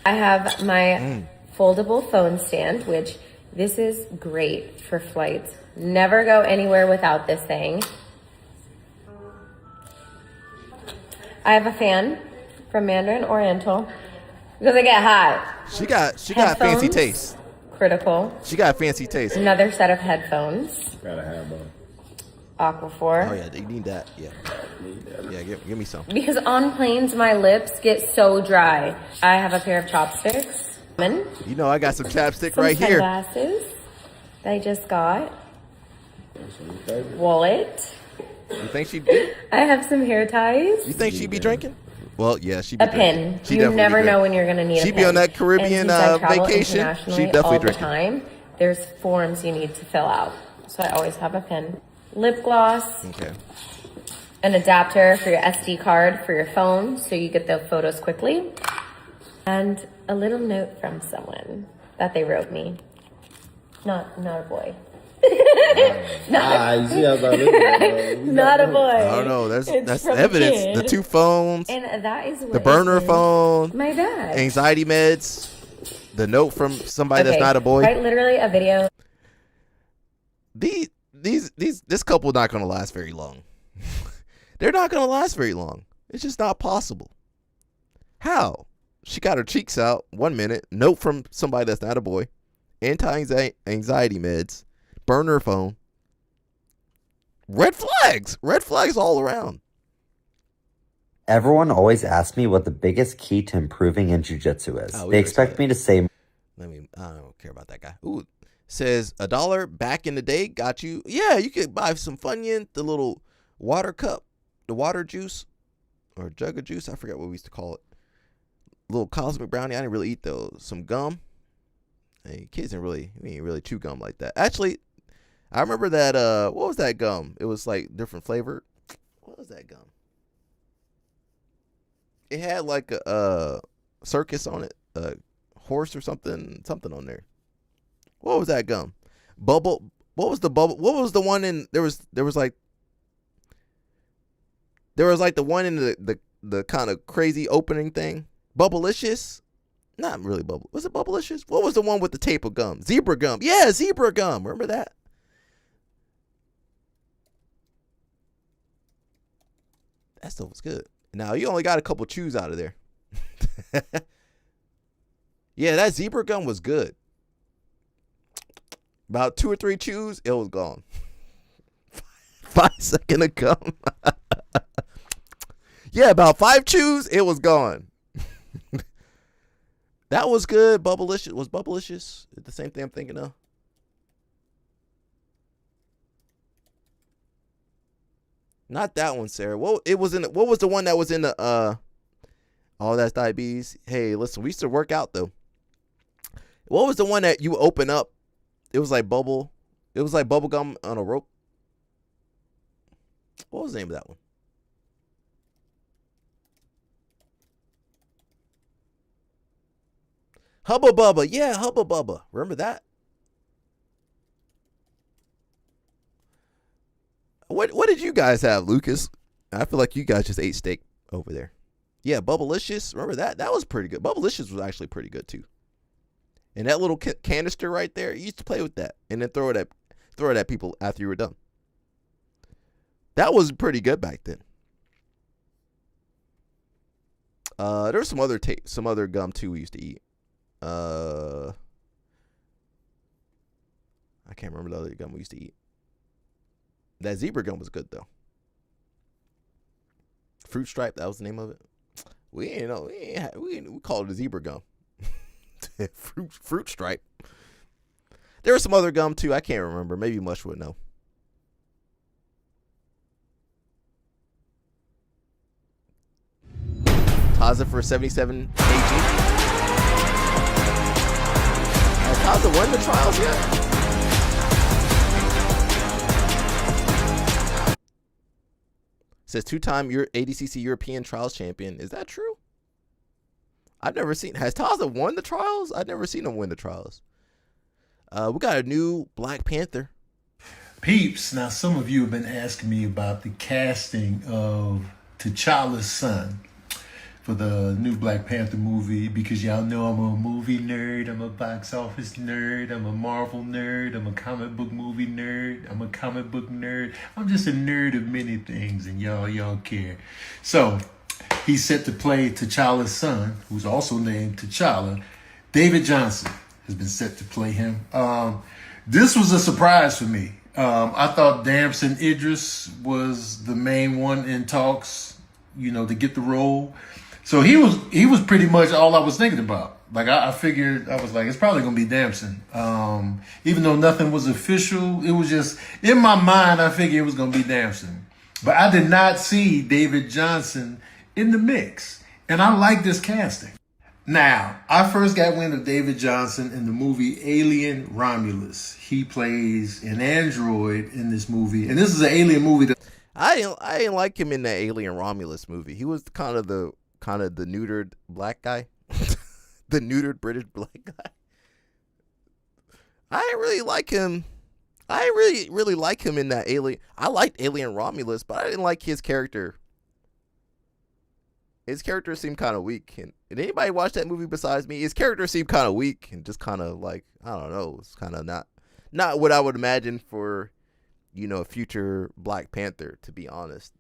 I have my foldable phone stand, which this is great for flights. Never go anywhere without this thing. I have a fan from Mandarin Oriental because I get hot. She got fancy Headphones. taste. Critical. She got fancy taste. Another set of headphones. Gotta have one. Aquaphor. Oh yeah, you need that. Yeah. Yeah, give me some. Because on planes, my lips get so dry. I have a pair of chopsticks. You know, I got some chapstick Some right here. sunglasses that I just got. Wallet. You think she'd be? I have some hair ties. You think she'd be drinking? Well, yeah, she'd be A drinking. pin. She You definitely never be know drinking. when you're going to need a She'd pin. be on that And Caribbean since I travel vacation. internationally She'd definitely all the drink. time, there's forms you need to fill out. So I always have a pin. Lip gloss. Okay. An adapter for your SD card for your phone so you get the photos quickly. And a little note from someone that they wrote me. Not a boy. You see how I look Not a boy. I don't know. That's from a evidence. kid. The 2 phones. And that is what The burner is in phone. my bag. Anxiety meds. The note from somebody that's Okay, not a boy. Quite literally a video. This couple not gonna last very long. They're not gonna last very long. It's just not possible. How? She got her cheeks out 1 minute. Note from somebody that's not a boy. Anxiety meds. Burner phone. Red flags. Red flags all around. Everyone asks me what the biggest key to improving in jiu-jitsu is. Oh, we They already expect said me to say I don't care about that guy. Ooh, says $1 back in the day got you. Yeah, you could buy some Funyun, the little water cup, the water juice, or jug of juice. I forget what we used to call it. Little cosmic brownie. I didn't really eat those. Some gum. Hey, kids didn't really chew gum like that. Actually, I remember that. What was that gum? It was like different flavored. What was that gum? It had like a circus on it, a horse or something on there. What was that gum? Bubble. What was the bubble? What was the one in there was like the one in the kind of crazy opening thing. Bubblicious. Not really bubble. Was it Bubblicious? What was the one with the tape of gum? Zebra gum. Yeah, zebra gum. Remember that? That stuff was good. Now, you only got a couple chews out of there. Yeah, that zebra gum was good. About 2 or 3 chews, it was gone. 5 seconds of gum. Yeah, about 5 chews, it was gone. That was good. Bubblicious. Was Bubblicious the same thing I'm thinking of? Not that one, Sarah. What was the one that was in the oh, that's diabetes. Hey, listen, we used to work out though. What was the one that you open up? It was like bubble. It was like bubble gum on a rope. What was the name of that one? Hubba Bubba. Yeah, Hubba Bubba. Remember that? What did you guys have, Lucas? I feel like you guys just ate steak over there. Yeah, Bubblicious. Remember that? That was pretty good. Bubblicious was actually pretty good too. And that little canister right there, you used to play with that and then throw it at people after you were done. That was pretty good back then. There was some other gum too we used to eat. I can't remember the other gum we used to eat. That zebra gum was good though. Fruit Stripe. That was the name of it. We called it a zebra gum. Fruit Stripe. There was some other gum too. I can't remember. Maybe Mush would know. Taza for 77 AG. Has Taza won the trials yet? Says two-time ADCC European Trials champion. Is that true? I've never seen. Has Taza won the trials? I've never seen him win the trials. We got a new Black Panther. Peeps, now some of you have been asking me about the casting of T'Challa's son for the new Black Panther movie, because y'all know I'm a movie nerd, I'm a box office nerd, I'm a Marvel nerd, I'm a comic book movie nerd, I'm a comic book nerd. I'm just a nerd of many things, and y'all care. So he's set to play T'Challa's son, who's also named T'Challa. David Johnson has been set to play him. This was a surprise for me. I thought Damson Idris was the main one in talks, to get the role. So he was pretty much all I was thinking about. Like I figured, I was like, it's probably gonna be Damson. Even though nothing was official, it was just in my mind. I figured it was gonna be Damson, but I did not see David Johnson in the mix, and I like this casting. Now, I first got wind of David Johnson in the movie Alien Romulus. He plays an android in this movie, and this is an alien movie that I didn't like him in the Alien Romulus movie. He was kind of the neutered black guy, the neutered British black guy. I didn't really like him. I didn't really like him in that Alien. I liked Alien Romulus, but I didn't like his character. His character seemed kind of weak. And did anybody watch that movie besides me? His character seemed kind of weak and just kind of like, I don't know. It's kind of not what I would imagine for, a future Black Panther, to be honest.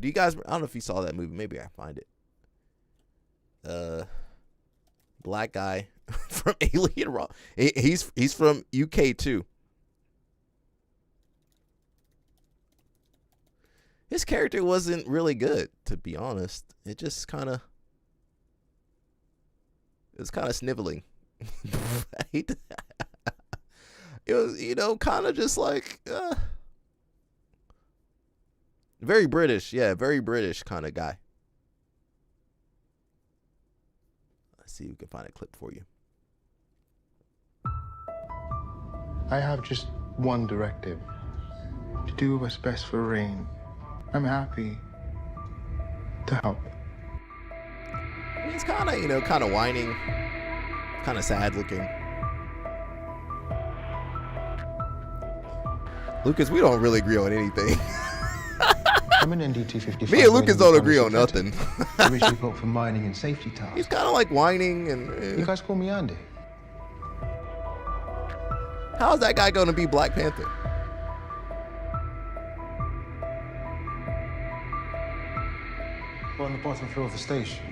Do you guys, I don't know if you saw that movie. Maybe I find it. Black guy from Alien Raw. He's from UK too. His character wasn't really good, to be honest. It was kind of sniveling. It was, kind of just like very British. Yeah, very British kind of guy. Let's see if we can find a clip for you. I have just one directive: to do what's best for Rain. I'm happy to help. He's kind of whining, kind of sad looking. Lucas, we don't really agree on anything. I'm an ND-255. Me and Lucas don't agree on nothing. Originally built for mining and safety tasks. He's kind of like whining and. You guys call me Andy. How's that guy going to be Black Panther? We're on the bottom floor of the station.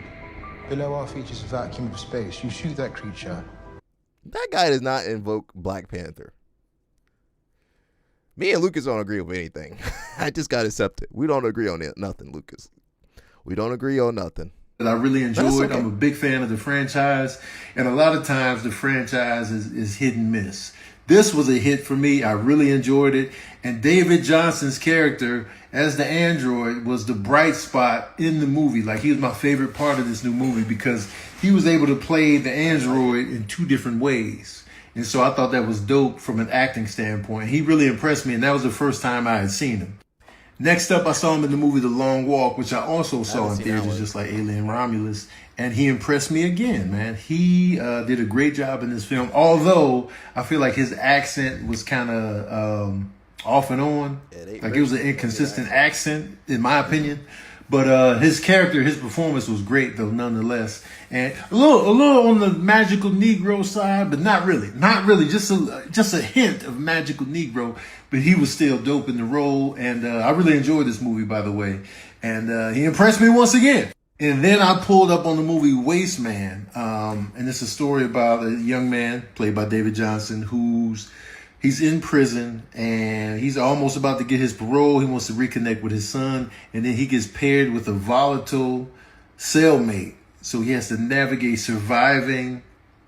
Below our features a vacuum of space. You shoot that creature. That guy does not invoke Black Panther. Me and Lucas don't agree with anything. I just got to accept it. We don't agree on nothing, Lucas. We don't agree on nothing. That I really enjoyed. Okay. I'm a big fan of the franchise, and a lot of times the franchise is hit and miss. This was a hit for me. I really enjoyed it. And David Johnson's character as the android was the bright spot in the movie. Like, he was my favorite part of this new movie because he was able to play the android in two different ways. And so I thought that was dope from an acting standpoint. He really impressed me, and that was the first time I had seen him. Next up, I saw him in the movie The Long Walk, which I also saw in theaters, just like Alien Romulus. And he impressed me again, man. He did a great job in this film, although I feel like his accent was kind of off and on. Like, it was an inconsistent accent, in my opinion. But his character, his performance was great, though, nonetheless. And a little on the magical Negro side, but not really. Not really. Just a hint of magical Negro. But he was still dope in the role. And I really enjoyed this movie, by the way. And he impressed me once again. And then I pulled up on the movie Waste Man. And it's a story about a young man, played by David Johnson, who's He's in prison and he's almost about to get his parole. He wants to reconnect with his son, and then he gets paired with a volatile cellmate. So he has to navigate surviving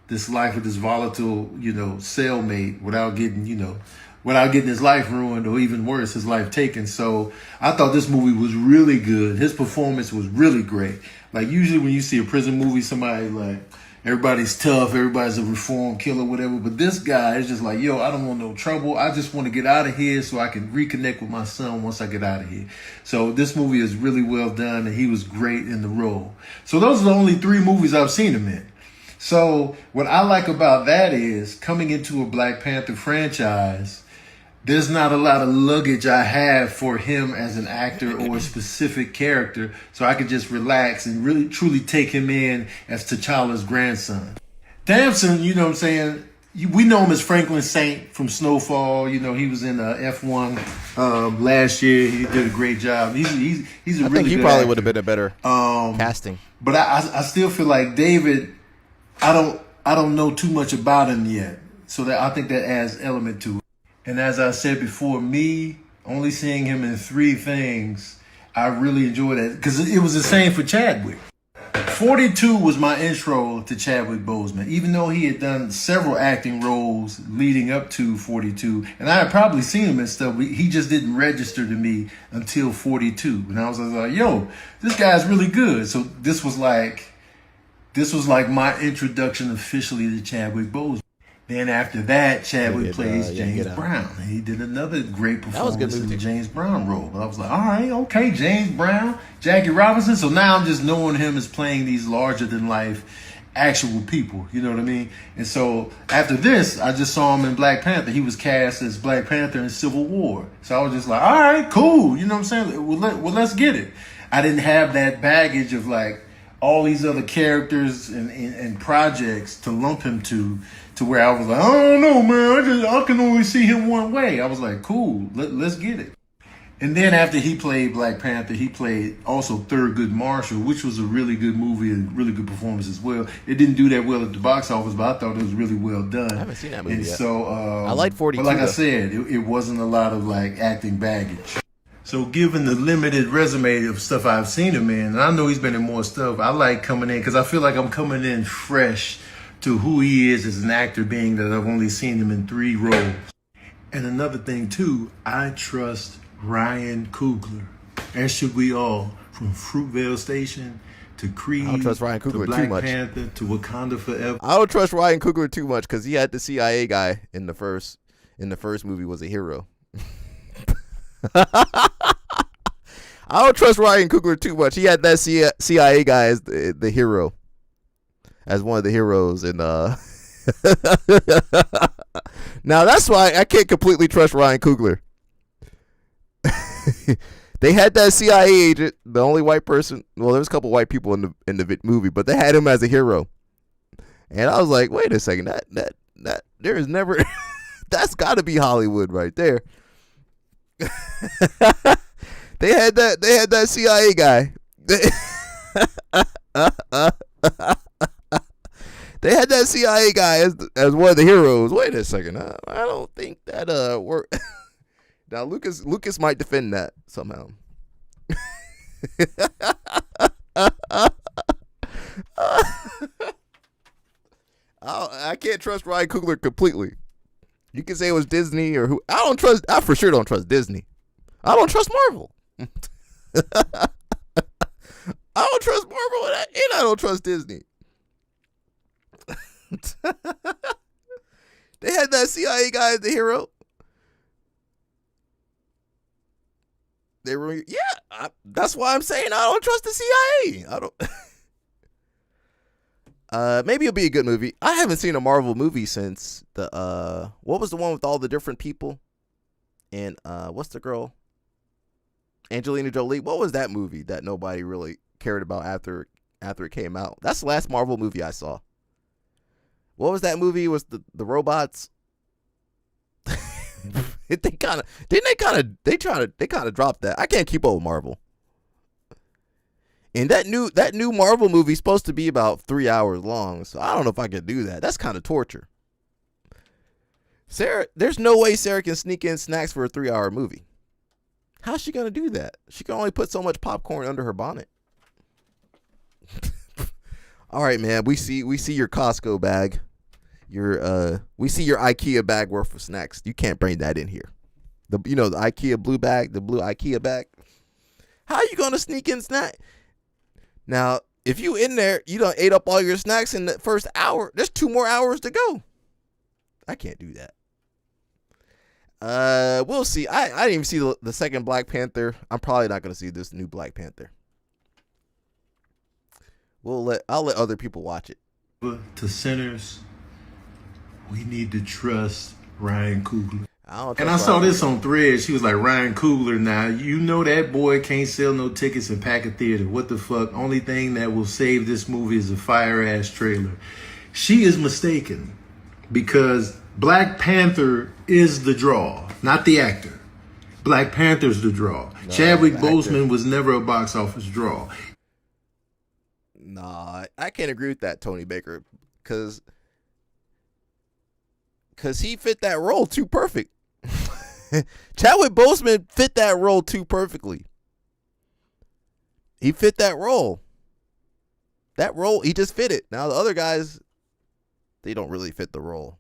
this life with this volatile, cellmate without getting his life ruined, or even worse, his life taken. So I thought this movie was really good. His performance was really great. Like usually when you see a prison movie, somebody like, everybody's tough, everybody's a reform killer, whatever. But this guy is just like, yo, I don't want no trouble. I just want to get out of here so I can reconnect with my son once I get out of here. So this movie is really well done, and he was great in the role. So those are the only 3 movies I've seen him in. So what I like about that is, coming into a Black Panther franchise, there's not a lot of luggage I have for him as an actor or a specific character, so I could just relax and really truly take him in as T'Challa's grandson. Damson, you know what I'm saying? We know him as Franklin Saint from Snowfall. You know, he was in F1 last year. He did a great job. He's a really good I think he probably actor. would have been a better casting. But I still feel like David, I don't know too much about him yet, so that I think that adds element to it. And as I said before, me only seeing him in 3 things, I really enjoyed that, because it was the same for Chadwick. 42 was my intro to Chadwick Boseman, even though he had done several acting roles leading up to 42. And I had probably seen him and stuff, but he just didn't register to me until 42. And I was like, yo, this guy's really good. So this was like my introduction officially to Chadwick Boseman. Then after that, Chadwick plays James Brown. He did another great performance in the James Brown role. But I was like, all right, okay, James Brown, Jackie Robinson. So now I'm just knowing him as playing these larger-than-life actual people. You know what I mean? And so after this, I just saw him in Black Panther. He was cast as Black Panther in Civil War. So I was just like, all right, cool. You know what I'm saying? Well, let's get it. I didn't have that baggage of like all these other characters and projects to lump him to where I was like, I don't know, man. I can only see him one way. I was like, cool, let's get it. And then after he played Black Panther, he played also Thurgood Marshall, which was a really good movie and really good performance as well. It didn't do that well at the box office, but I thought it was really well done. I haven't seen that movie yet. So I like 42. But like though. I said, it wasn't a lot of like acting baggage. So given the limited resume of stuff I've seen him in, and I know he's been in more stuff, I like coming in because I feel like I'm coming in fresh to who he is as an actor, being that I've only seen him in 3 roles. And another thing too, I trust Ryan Coogler, as should we all, from Fruitvale Station to Creed, I don't trust Ryan Coogler to Black too much. Panther to Wakanda Forever. I don't trust Ryan Coogler too much because he had the CIA guy in the first movie was a hero. I don't trust Ryan Coogler too much. He had that CIA guy as the hero, as one of the heroes in Now that's why I can't completely trust Ryan Coogler. They had that CIA agent, the only white person. Well, there was a couple white people in the movie, but they had him as a hero. And I was like, wait a second, that there is never that's got to be Hollywood right there. They had that CIA guy. They had that CIA guy as one of the heroes. Wait a second, I don't think that worked. Now Lucas might defend that somehow. I can't trust Ryan Coogler completely. You can say it was Disney or who. I for sure don't trust Disney. I don't trust Marvel. I don't trust Marvel and I don't trust Disney. They had that CIA guy as the hero. They were, that's why I'm saying I don't trust the CIA. I don't. Maybe it'll be a good movie. I haven't seen a Marvel movie since the what was the one with all the different people? And what's the girl? Angelina Jolie. What was that movie that nobody really cared about after it came out? That's the last Marvel movie I saw. What was that movie? Was the robots? They kind of dropped that. I can't keep up with Marvel. And that new Marvel movie is supposed to be about 3 hours long, so I don't know if I could do that. That's kind of torture. Sarah, there's no way Sarah can sneak in snacks for a 3-hour movie. How's she gonna do that? She can only put so much popcorn under her bonnet. All right, man. We see your Costco bag. We see your IKEA bag worth of snacks. You can't bring that in here. The IKEA blue bag, the blue IKEA bag. How are you gonna sneak in snack? Now, if you in there, you done ate up all your snacks in the first hour. There's 2 more hours to go. I can't do that. We'll see. I didn't even see the second Black Panther. I'm probably not gonna see this new Black Panther. I'll let other people watch it. To sinners, we need to trust Ryan Coogler. And I saw this on Threads. She was like, Ryan Coogler, now you know that boy can't sell no tickets in Packet Theater. What the fuck? Only thing that will save this movie is a fire ass trailer. She is mistaken, because Black Panther is the draw, not the actor. Black Panther's the draw. No, Chadwick Boseman was never a box office draw. Nah, I can't agree with that, Tony Baker, because he fit that role too perfect. Chadwick Boseman fit that role too perfectly. He fit that role. That role, he just fit it. Now the other guys, they don't really fit the role.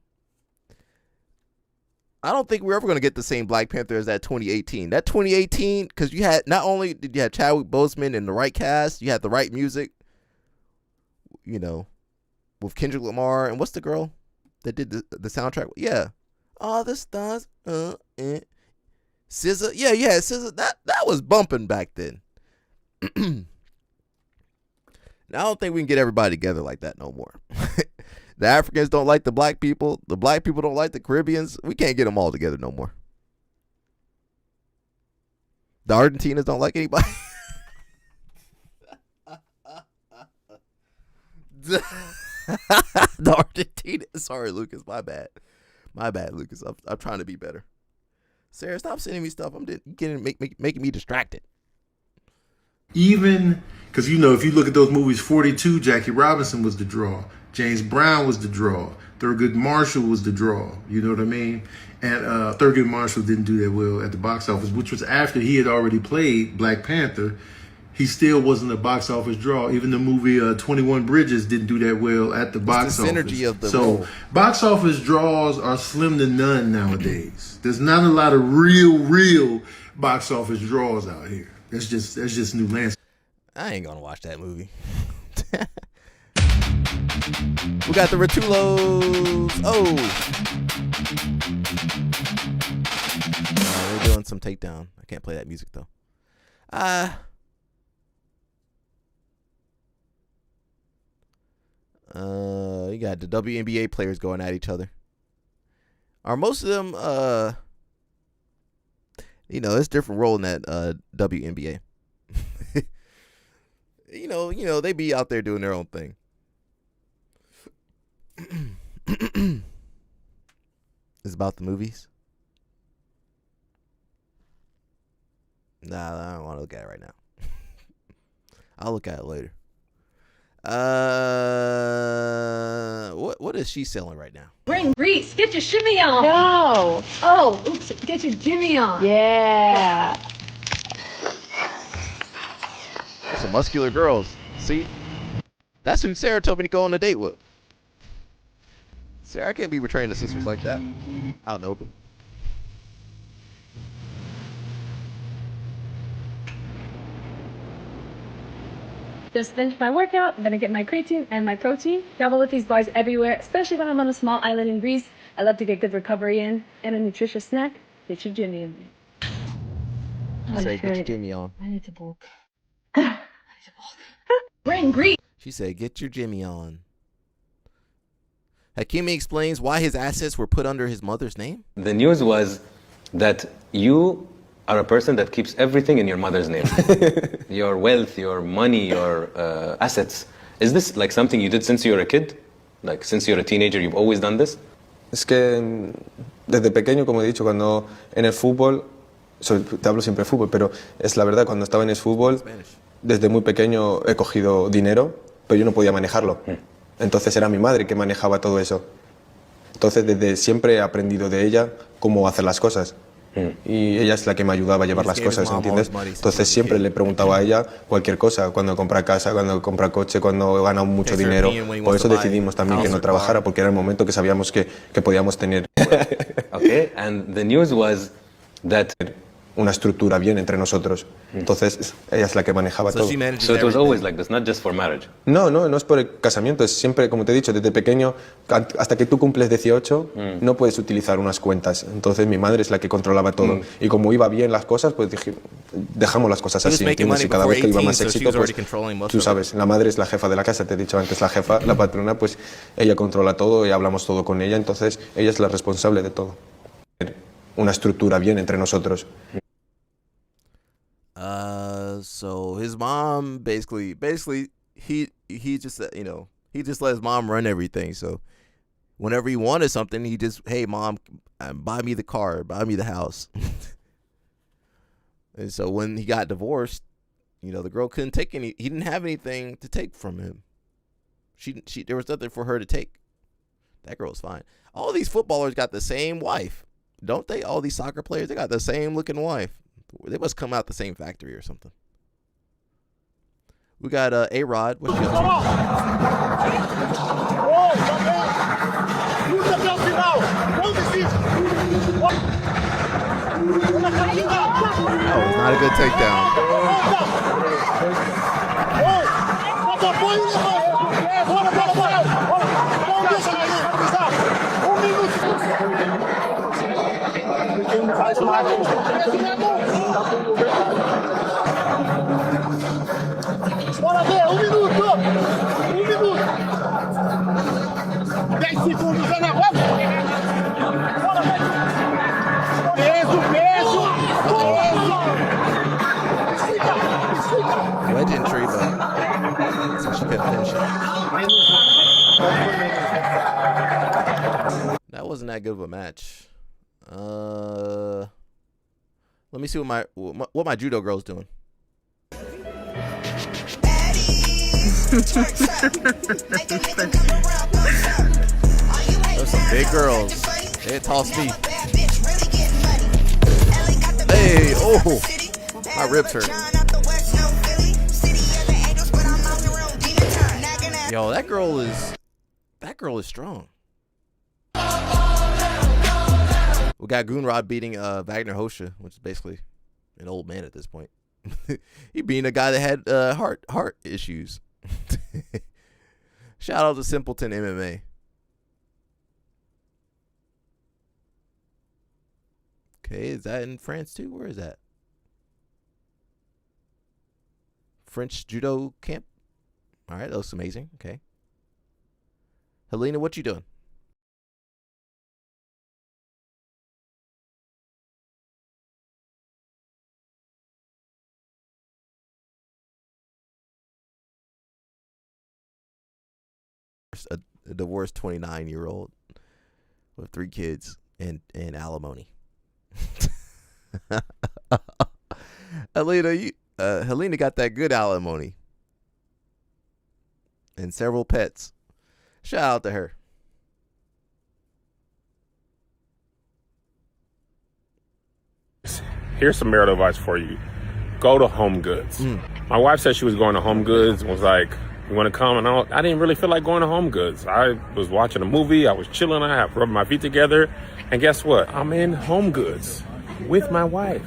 I don't think we're ever going to get the same Black Panther as that 2018. That 2018, because you had, not only did you have Chadwick Boseman and the right cast, you had the right music, with Kendrick Lamar, and what's the girl that did the soundtrack? Yeah. All the stars, SZA. Yeah, SZA. That was bumping back then. Now, I don't think we can get everybody together like that no more. The Africans don't like the black people. The black people don't like the Caribbeans. We can't get them all together no more. The Argentinians don't like anybody. The Argentina. Sorry, Lucas. My bad, Lucas. I'm trying to be better. Sarah, stop sending me stuff. I'm making me distracted. Even because if you look at those movies, 42, Jackie Robinson was the draw. James Brown was the draw. Thurgood Marshall was the draw. You know what I mean? And Thurgood Marshall didn't do that well at the box office, which was after he had already played Black Panther. He still wasn't a box office draw. Even the movie 21 Bridges didn't do that well at the box office. Synergy of the role. Box office draws are slim to none nowadays. There's not a lot of real box office draws out here. That's just new landscape. I ain't gonna watch that movie. We got the Rotulos. We're doing some takedown. I can't play that music though. You got the WNBA players going at each other. Are most of them it's different role in that WNBA. They be out there doing their own thing. It's about the movies. Nah, I don't want to look at it right now. I'll look at it later. What is she selling right now? Bring Reese, get your shimmy on. No. Oh, oops, get your jimmy on. Yeah. Some muscular girls. See? That's who Sarah told me to go on a date with. Sarah, I can't be betraying the sisters like that. I don't know. Just finished my workout. I'm gonna get my creatine and my protein. Travel with these bars everywhere, especially when I'm on a small island in Greece. I love to get good recovery in and a nutritious snack. Get your Jimmy in there. Say, get your Jimmy on. I need to bulk. Bring Greece. She said, get your Jimmy on. Hakimi explains why his assets were put under his mother's name. The news was that you are a person that keeps everything in your mother's name. Your wealth, your money, your assets. Is this like something you did since you were a kid? Like since you're a teenager, you've always done this? Es que desde pequeño, como he dicho, cuando en el fútbol, te hablo siempre de fútbol, pero es la verdad, cuando estaba en el fútbol, desde muy pequeño he cogido dinero, pero yo no podía manejarlo. Entonces era mi madre que manejaba todo eso. Entonces, desde siempre he aprendido de ella cómo hacer las cosas. Y ella es la que me ayudaba a llevar las cosas, ¿entiendes? Entonces siempre le preguntaba a ella cualquier cosa, cuando compra casa, cuando compra coche, cuando gana mucho dinero. Por eso decidimos también que no trabajara, porque era el momento que sabíamos que podíamos tener. Okay, and the news was that una estructura bien entre nosotros. Entonces ella es la que manejaba todo. So it was always like this, not just for marriage. No es por el casamiento, es siempre, como te he dicho, desde pequeño, hasta que tú cumples 18, no puedes utilizar unas cuentas. Entonces mi madre es la que controlaba todo. Y como iba bien las cosas, pues dije, dejamos las cosas así, ¿entiendes? Y cada vez que iba más éxito, pues tú sabes, la madre es la jefa de la casa, te he dicho antes, la jefa, la patrona, pues ella controla todo y hablamos todo con ella, entonces ella es la responsable de todo. Una estructura bien entre nosotros. So his mom basically he just he just let his mom run everything. So whenever he wanted something, he just, hey mom, buy me the car, buy me the house. And so when he got divorced, the girl couldn't take he didn't have anything to take from him. She there was nothing for her to take. That girl's fine. All these footballers got the same wife, don't they? All these soccer players, they got the same looking wife. They must come out the same factory or something. We got A-Rod. What's she up to? Oh, it's not a good takedown. Bora ver, 1 minuto! 1 minuto! 10 segundos, Ana, vamos! Bora, peso! Wedge entry, but so she couldn't finish it. That wasn't that good of a match. Let me see what my judo girl's doing. Those some big girls. They toss me. Hey, oh, my ribs hurt. Yo, that girl is strong. We got Goonrod beating Wagner Hosha, which is basically an old man at this point. He being a guy that had heart issues. Shout out to Simpleton MMA. Okay, is that in France too? Where is that? French judo camp? All right, that looks amazing. Okay. Helena, what you doing? A divorced 29-year-old with 3 kids and alimony. Helena got that good alimony and several pets. Shout out to her. Here's some marital advice for you. Go to Home Goods. My wife said she was going to Home Goods and was like, you want to come? And I didn't really feel like going to Home Goods. I was watching a movie. I was chilling. I have rubbing my feet together. And guess what? I'm in Home Goods with my wife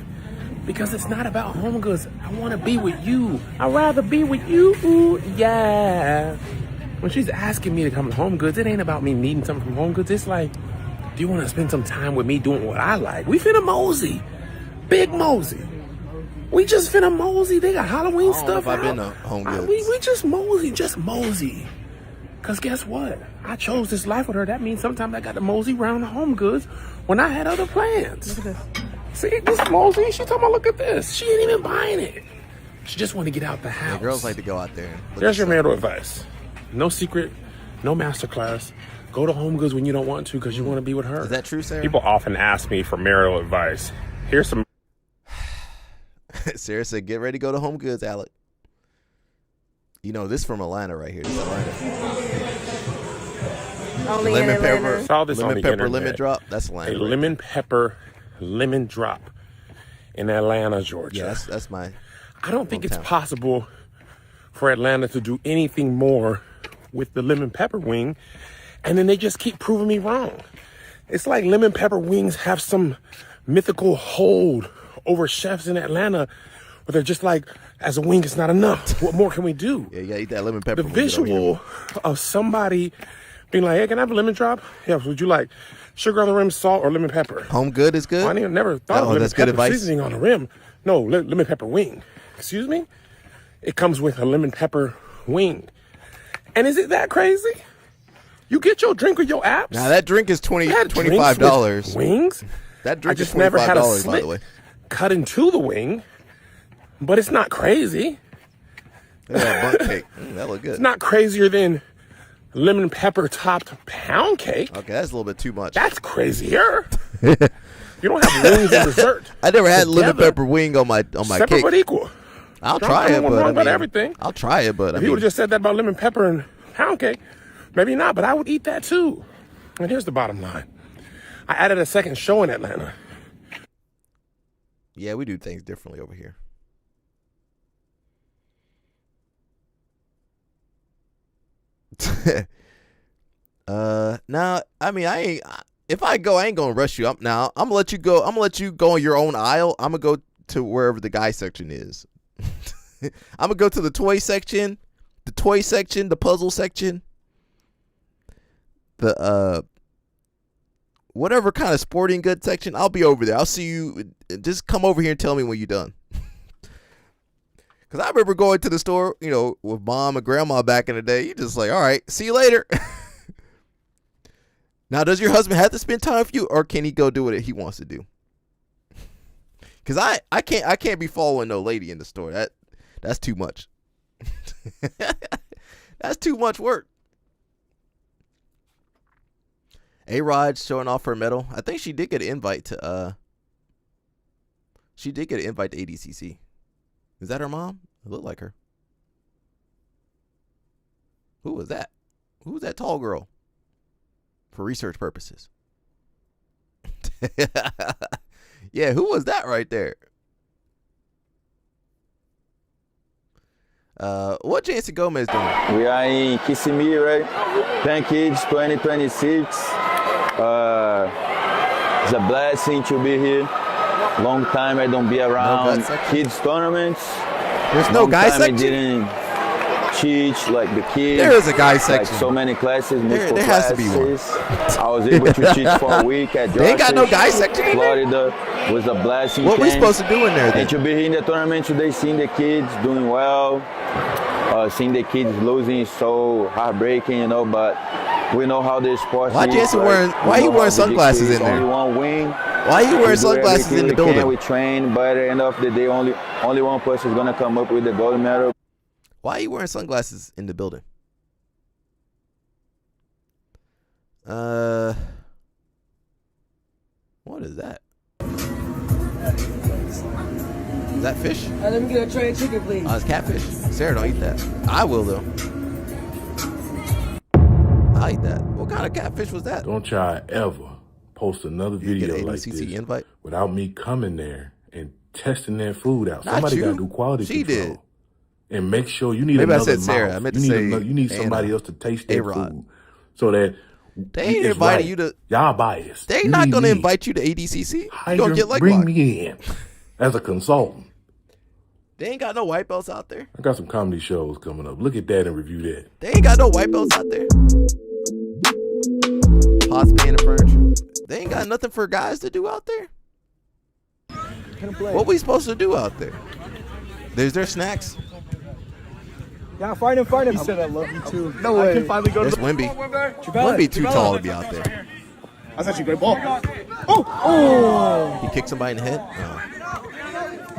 because it's not about Home Goods. I want to be with you. I'd rather be with you. Yeah. When she's asking me to come to Home Goods, it ain't about me needing something from Home Goods. It's like, do you want to spend some time with me doing what I like? We finna mosey. Big mosey. We just finna mosey. They got Halloween stuff I've out. been to Home Goods. We just mosey. Cause guess what? I chose this life with her. That means sometimes I got to mosey around the Home Goods when I had other plans. Look at this. See, this mosey, she talking about, look at this. She ain't even buying it. She just want to get out the house. Yeah, girls like to go out there. There's your marital advice. No secret, no masterclass. Go to Home Goods when you don't want to because you want to be with her. Is that true, Sarah? People often ask me for marital advice. Here's some. Sarah said, get ready to go to Home Goods, Alec. You know, this from Atlanta right here. This is Atlanta. Only in lemon Atlanta. pepper, Saw this on lemon the pepper, internet. lemon drop. That's A lame. lemon pepper lemon drop in Atlanta, Georgia. Yeah, that's my. I don't think it's hometown. possible for Atlanta to do anything more with the lemon pepper wing, and then they just keep proving me wrong. It's like lemon pepper wings have some mythical hold over chefs in Atlanta where they're just like, as a wing, it's not enough. What more can we do? Yeah, you gotta eat that lemon pepper. The when you get over here. visual of somebody being like, hey, can I have a lemon drop? Yeah, would you like sugar on the rim, salt, or lemon pepper? Home good is good. Well, I never thought of lemon that's good pepper advice. seasoning on the rim. No, lemon pepper wing. Excuse me? It comes with a lemon pepper wing. And is it that crazy? You get your drink with your apps? Now that drink is $25. Wings? That drink I just is never had a $25, by slit the way. cut into the wing, but it's not crazy. Look at that bunt cake. That look good. It's not crazier than lemon pepper topped pound cake. Okay, that's a little bit too much. That's crazier. You don't have wings and dessert. I never had lemon together. pepper wing on my Separate cake. but equal. I'll Don't try come it, on but wrong I about mean, everything. I'll try it, but If I you mean, would have just said that about lemon pepper and pound cake, maybe not, but I would eat that too. And here's the bottom line. I added a second show in Atlanta. yeah, we do things differently over here. Now, I mean, if I go, I ain't gonna rush you. I'm gonna let you go. I'm gonna let you go on your own aisle. I'm gonna go to wherever the guy section is. I'm gonna go to the toy section, the puzzle section, the whatever kind of sporting goods section. I'll be over there. I'll see you. Just come over here and tell me when you're done. Because I remember going to the store, with mom and grandma back in the day. You just like, all right, see you later. Now, does your husband have to spend time with you, or can he go do what he wants to do? Because I can't be following no lady in the store. That's too much. That's too much work. A-Rod showing off her medal. I think she did get an invite to ADCC. Is that her mom? It looked like her. Who was that? Who was that tall girl? For research purposes. Yeah, who was that right there? What Jansen Gomez doing? We are in Kissimmee, right? Pancakes 2026. It's a blessing to be here. Long time I don't be around kids tournaments. There's no guy section? I didn't teach like the kids. There is a guy section. Like so many classes, multiple there has to be one. classes. I was able to teach for a week at Georgia. They ain't got no guy section in there? Florida was a blessing. What we supposed to do in there then? And to be here in the tournament today, seeing the kids doing well, seeing the kids losing is so heartbreaking, but we know how the sport Why is. Jansen why you wearing sunglasses in there? Only one wing. Why are you wearing sunglasses in the building? We train, but at the end of the day, only one person is gonna come up with the gold medal. Why are you wearing sunglasses in the building? What is that? Is that fish? Let me get a tray of chicken, please. Oh, it's catfish. Sarah don't eat that. I will though. I'll eat that. What kind of catfish was that? Don't y'all ever post another video get an like ADCC this invite? without me coming there and testing that food out. Not Somebody you. gotta do quality She control. did. And make sure you need Maybe I another said Sarah. mouth. I meant to you say need you need somebody Anna. else to taste that A-Rod. food so that They ain't it's inviting right. you to. Y'all biased. They ain't You not need gonna me. invite you to ADCC. How You gonna you get like bring one. me in as a consultant. They ain't got no white belts out there. I got some comedy shows coming up. Look at that and review that. They ain't got no white belts out there. Pots, pan, and furniture. They ain't got nothing for guys to do out there. What we supposed to do out there? Is there snacks? Yeah, find him. He said I love you too. No way. I can finally go There's to Wimby. Wimby too tall to be out there. That's actually a great ball. Oh! He kicked somebody in the head? No.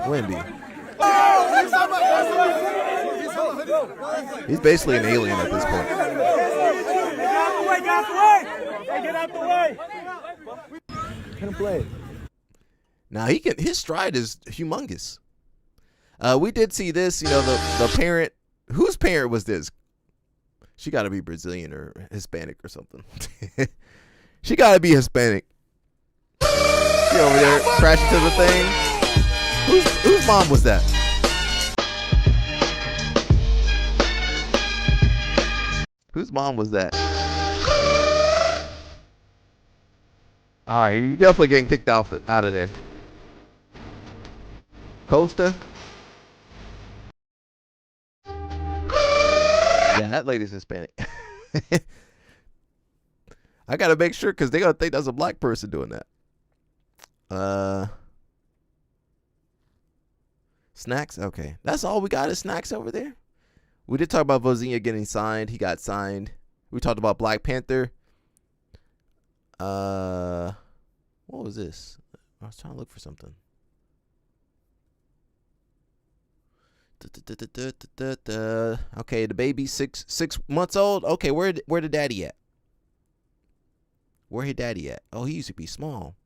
Wimby. He's basically an alien at this point. Get out the way! Can play. Now his stride is humongous. We did see this, the parent. Whose parent was this? She got to be Brazilian or Hispanic or something. She got to be Hispanic. She over there crashing to the thing. Whose mom was that? Whose mom was that? Alright, you're definitely getting kicked out of there. Costa? Yeah, that lady's Hispanic. I gotta make sure because they gonna think that's a black person doing that. Snacks? Okay. That's all we got is snacks over there? We did talk about Vozinha getting signed. He got signed. We talked about Black Panther. What was this? I was trying to look for something. Okay, the baby six months old. Okay, where the daddy at? Where his daddy at? Oh, he used to be small.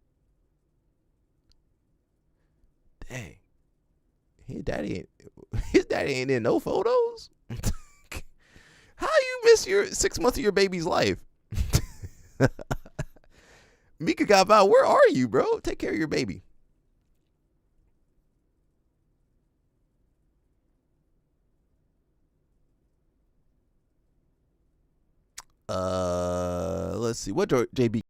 Dang. His daddy ain't in no photos. How you miss your 6 months of your baby's life? Mika Gavao, where are you, bro? Take care of your baby. Let's see. What JB?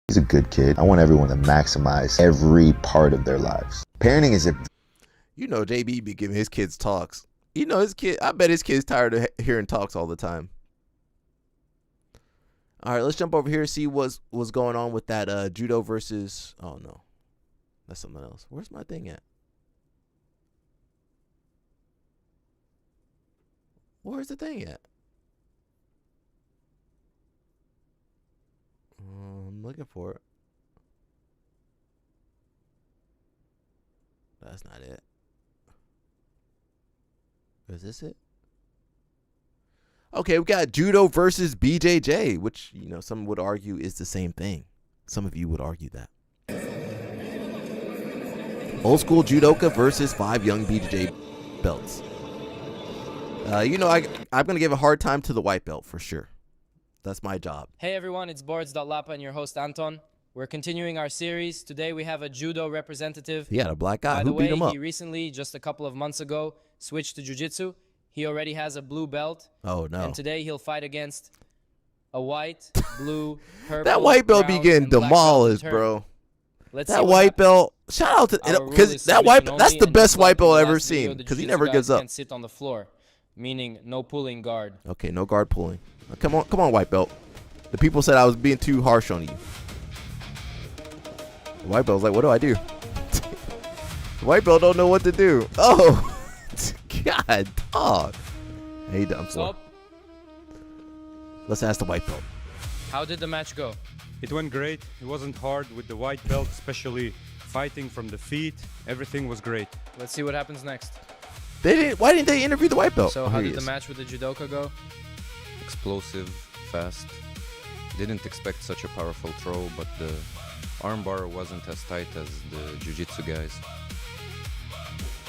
He's a good kid. I want everyone to maximize every part of their lives. Parenting is a... You know JB be giving his kids talks. You know his kid. I bet his kid's tired of hearing talks all the time. All right, let's jump over here and see what's going on with that judo versus... Oh, no. That's something else. Where's my thing at? Where's the thing at? I'm looking for it. That's not it. Is this it? Okay, we got judo versus BJJ, which, you know, some would argue is the same thing. Some of you would argue that. Old school judoka versus 5 young BJJ belts. You know, I'm going to give a hard time to the white belt for sure. That's my job. Hey everyone, it's Boards.Lapa and your host Anton. We're continuing our series. Today we have a judo representative. He had a black guy. By Who the way, beat him up? he recently, just a couple of months ago, switched to jiu-jitsu. He already has a blue belt. Oh, no. And today he'll fight against a white, blue, purple, That white belt be brown, getting and black belt demolished, in turn. bro. Let's see That what white happens. belt. Shout out to because that white that's the best white belt I've ever seen because he never gives up. Can't sit on the floor, meaning no pulling guard. Okay, no guard pulling. Come on, white belt. The people said I was being too harsh on you. The white belt's like, what do I do? The white belt don't know what to do. Oh, God, dog. Hey, done for. So, Let's ask the white belt. how did the match go? It went great. It wasn't hard with the white belt, especially fighting from the feet. Everything was great. Let's see what happens next. Why didn't they interview the white belt? So Oh, how here he did the is. match with the judoka go? Explosive, fast. Didn't expect such a powerful throw, but the armbar wasn't as tight as the jiu-jitsu guys.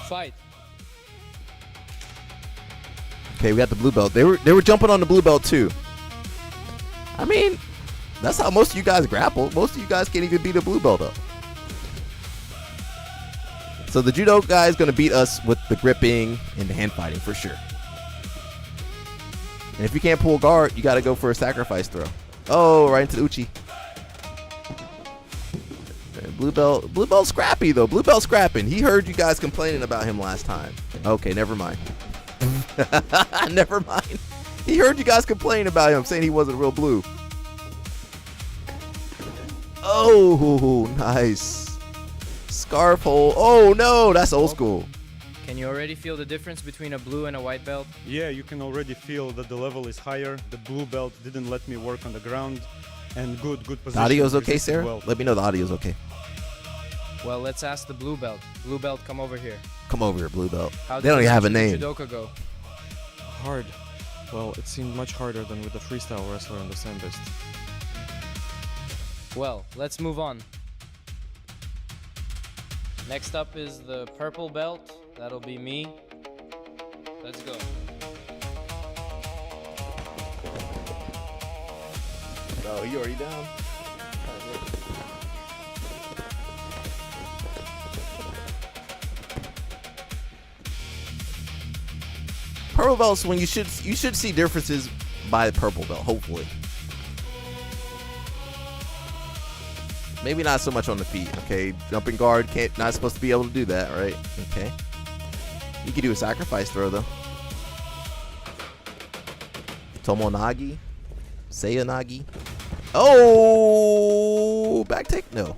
Fight. Okay, we got the blue belt. They were jumping on the blue belt too. I mean, that's how most of you guys grapple. Most of you guys can't even beat a blue belt up. So the judo guy is going to beat us with the gripping and the hand fighting for sure. And if you can't pull guard, you got to go for a sacrifice throw. Oh, right into the uchi. And blue belt scrappy though. Blue belt scrapping. He heard you guys complaining about him last time. Okay, never mind. Never mind. He heard you guys complain about him, saying he wasn't real blue. Oh, nice. Scarf hole. Oh, no, that's old school. Can you already feel the difference between a blue and a white belt? Yeah, you can already feel that the level is higher. The blue belt didn't let me work on the ground. and good The position. audio's okay, resisted Sarah? well. Let me know the audio's okay. Well, let's ask the blue belt. Blue belt, come over here. Come over here, blue belt. How They don't did even have a the name. judoka go? Hard. Well, it seemed much harder than with the freestyle wrestler in the Sandbist. Well, let's move on. Next up is the purple belt. That'll be me. Let's go. Oh, you already down? Purple belts, when you should see differences by the purple belt, hopefully. Maybe not so much on the feet, okay? Jumping guard, not supposed to be able to do that, right? Okay. You can do a sacrifice throw, though. Tomonagi. Seiyonagi. Oh! Back take? No.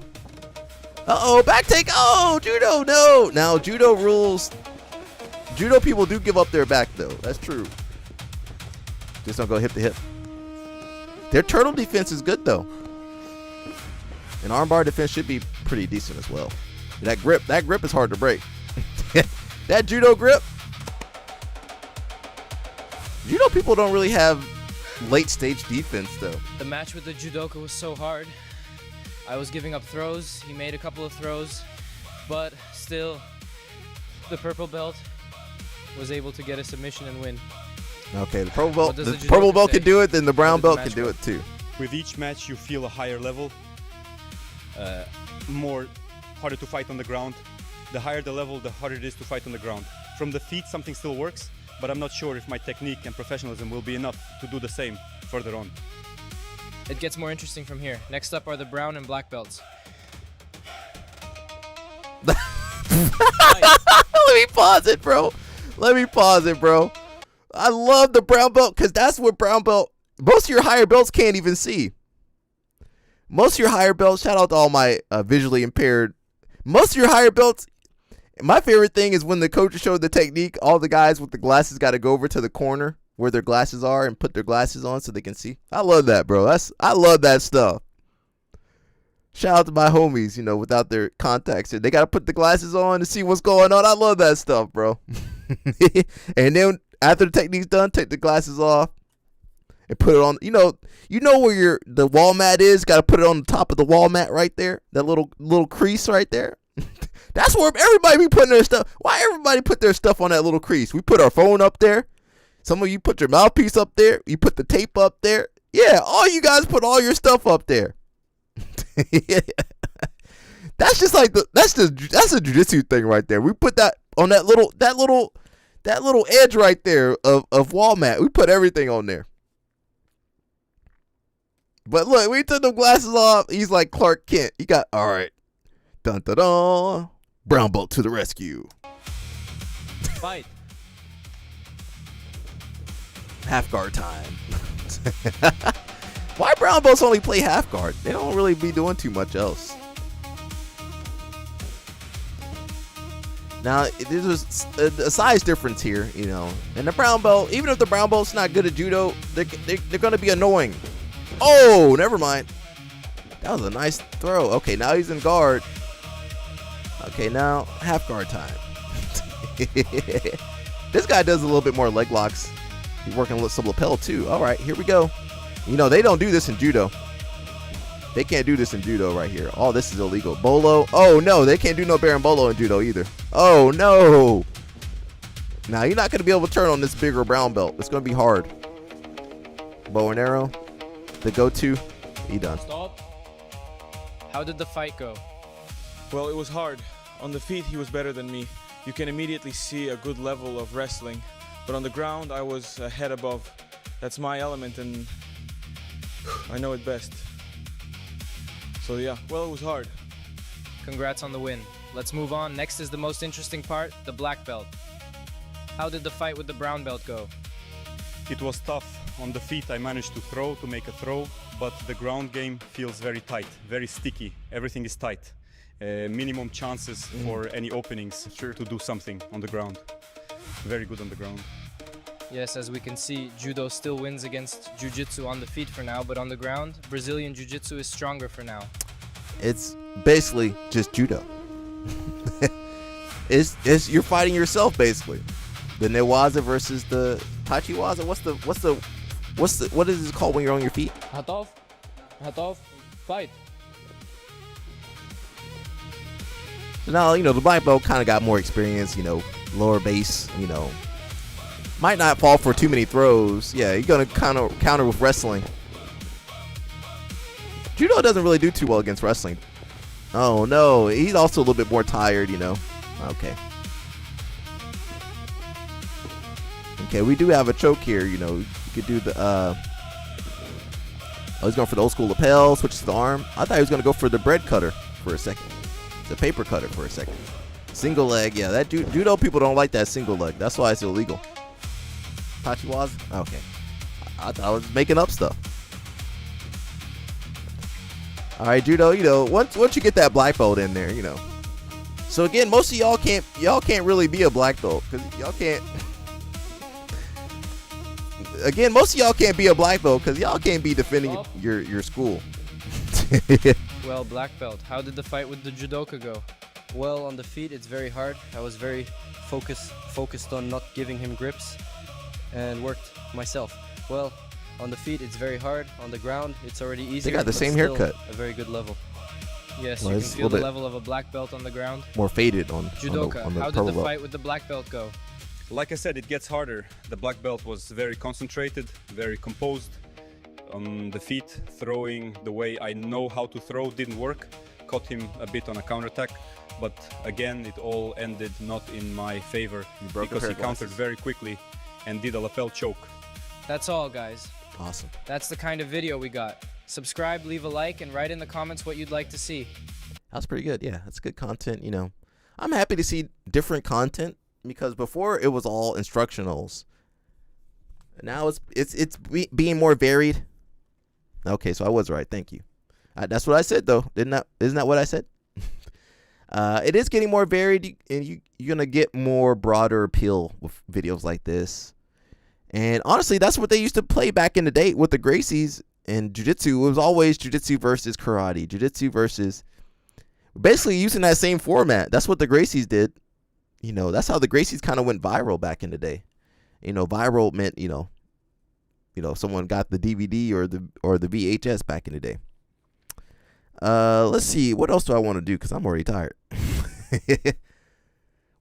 Uh-oh, back take! Oh, judo, no! Now, judo rules... Judo people do give up their back, though. That's true. Just don't go hip to hip. Their turtle defense is good, though. And armbar defense should be pretty decent as well. That grip is hard to break. That judo grip. Judo people don't really have late stage defense, though. The match with the judoka was so hard. I was giving up throws. He made a couple of throws, but still, the purple belt was able to get a submission and win. Okay, the purple belt, What does the the purple judoka belt say? can do it, then the brown How did the belt can match do go? it too. With each match, you feel a higher level, more harder to fight on the ground. The higher the level, the harder it is to fight on the ground. From the feet, something still works, but I'm not sure if my technique and professionalism will be enough to do the same further on. It gets more interesting from here. Next up are the brown and black belts. Let me pause it, bro. I love the brown belt because that's what brown belt, most of your higher belts can't even see. Most of your higher belts, shout out to all my visually impaired, most of your higher belts, my favorite thing is when the coach showed the technique, all the guys with the glasses got to go over to the corner where their glasses are and put their glasses on so they can see. I love that, bro. I love that stuff. Shout out to my homies, without their contacts. They got to put the glasses on to see what's going on. I love that stuff, bro. And then after the technique's done, take the glasses off and put it on. You know where the wall mat is? Got to put it on the top of the wall mat right there. That little crease right there. That's where everybody be putting their stuff. Why everybody put their stuff on that little crease? We put our phone up there. Some of you put your mouthpiece up there. You put the tape up there. Yeah, all you guys put all your stuff up there. That's just like that's a jiu-jitsu thing right there. We put that on that little edge right there of wall mat. We put everything on there. But look, we took the glasses off. He's like Clark Kent. He got all right. Dun dun dun. Brown belt to the rescue. Fight. Half guard time. Why brown belts only play half guard? They don't really be doing too much else. Now, there's a size difference here, And the brown belt, even if the brown belt's not good at judo, they're going to be annoying. Oh, never mind. That was a nice throw. Okay, now he's in guard. Okay, now half guard time. This guy does a little bit more leg locks. He's working some lapel too. All right, here we go. They don't do this in judo. They can't do this in judo right here. Oh, this is illegal. Bolo. Oh, no, they can't do no Baron Bolo in judo either. Oh, no. Now, you're not going to be able to turn on this bigger brown belt. It's going to be hard. Bow and arrow. The go-to. He done. Stop. How did the fight go? Well, it was hard. On the feet, he was better than me. You can immediately see a good level of wrestling. But on the ground, I was a head above. That's my element, and I know it best. So yeah, well, it was hard. Congrats on the win. Let's move on. Next is the most interesting part, the black belt. How did the fight with the brown belt go? It was tough. On the feet, I managed to make a throw, but the ground game feels very tight, very sticky. Everything is tight. Minimum chances for any openings to do something on the ground. Very good on the ground. Yes, as we can see, judo still wins against jiu-jitsu on the feet for now, but on the ground, Brazilian jiu-jitsu is stronger for now. It's basically just judo. It's you're fighting yourself basically. The Newaza versus the Tachiwaza. What is it called when you're on your feet? Hat off, fight. Now, the black belt kind of got more experience, lower base, might not fall for too many throws. Yeah, you're going to counter with wrestling. Judo doesn't really do too well against wrestling. Oh, no. He's also a little bit more tired, Okay. Okay, we do have a choke here, You could do the, he's going for the old school lapel, switches to the arm. I thought he was going to go for the bread cutter for a second. The paper cutter for a second. Single leg, yeah. That judo people don't like that single leg. That's why it's illegal. Tachiwaza? Okay. I thought I was making up stuff. All right, judo. Once you get that black belt in there, So again, most of y'all can't really be a black belt because y'all can't. Again, most of y'all can't be a black belt because y'all can't be defending your school. Well, black belt, how did the fight with the judoka go? Well, on the feet, it's very hard. I was very focused on not giving him grips and worked myself. Well, on the feet, it's very hard. On the ground, it's already easier. They got the same still haircut. A very good level. Yes, Well, you it's can a feel the little bit level of a black belt on the ground. More faded on Judoka, on the how did purple the belt. fight with the black belt go? Like I said, it gets harder. The black belt was very concentrated, very composed. On the feet, throwing the way I know how to throw didn't work. Caught him a bit on a counterattack, but again, it all ended not in my favor because he countered very quickly and did a lapel choke. That's all, guys. Awesome. That's the kind of video we got. Subscribe, leave a like, and write in the comments what you'd like to see. That's pretty good. Yeah, that's good content. I'm happy to see different content because before it was all instructionals. Now it's being more varied. Okay, so I was right. Thank you. That's what I said, though. Isn't that what I said? It is getting more varied, and you're gonna get more broader appeal with videos like this. And honestly, that's what they used to play back in the day with the Gracies and jiu-jitsu. It was always jiu-jitsu versus karate, jiu-jitsu versus basically using that same format. That's what the Gracies did. That's how the Gracies kind of went viral back in the day. Viral meant someone got the DVD or the VHS back in the day. Let's see. What else do I want to do? Because I'm already tired.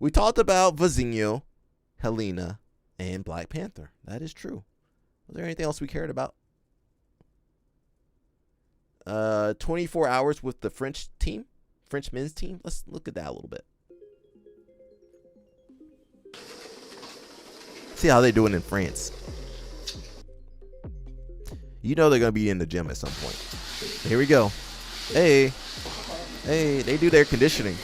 We talked about Vozinha, Helena, and Black Panther. That is true. Was there anything else we cared about? 24 hours with the French men's team. Let's look at that a little bit. See how they're doing in France. They're going to be in the gym at some point. Here we go. Hey, they do their conditioning.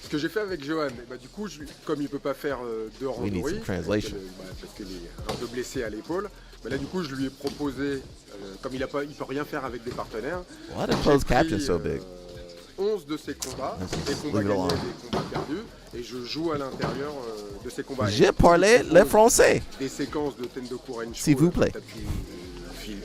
Ce que j'ai fait avec Johan, du coup, comme il peut pas faire de randonnée, parce qu'il est un peu blessé à l'épaule, là du coup je lui ai proposé, comme il peut rien faire avec des partenaires, Why the closed caption so big? 11 de ses combats, des combats gagnés, des combats perdus, et je joue à l'intérieur de ces combats. Je parlais le français. Des séquences de Tendoku Renshu, s'il vous plaît.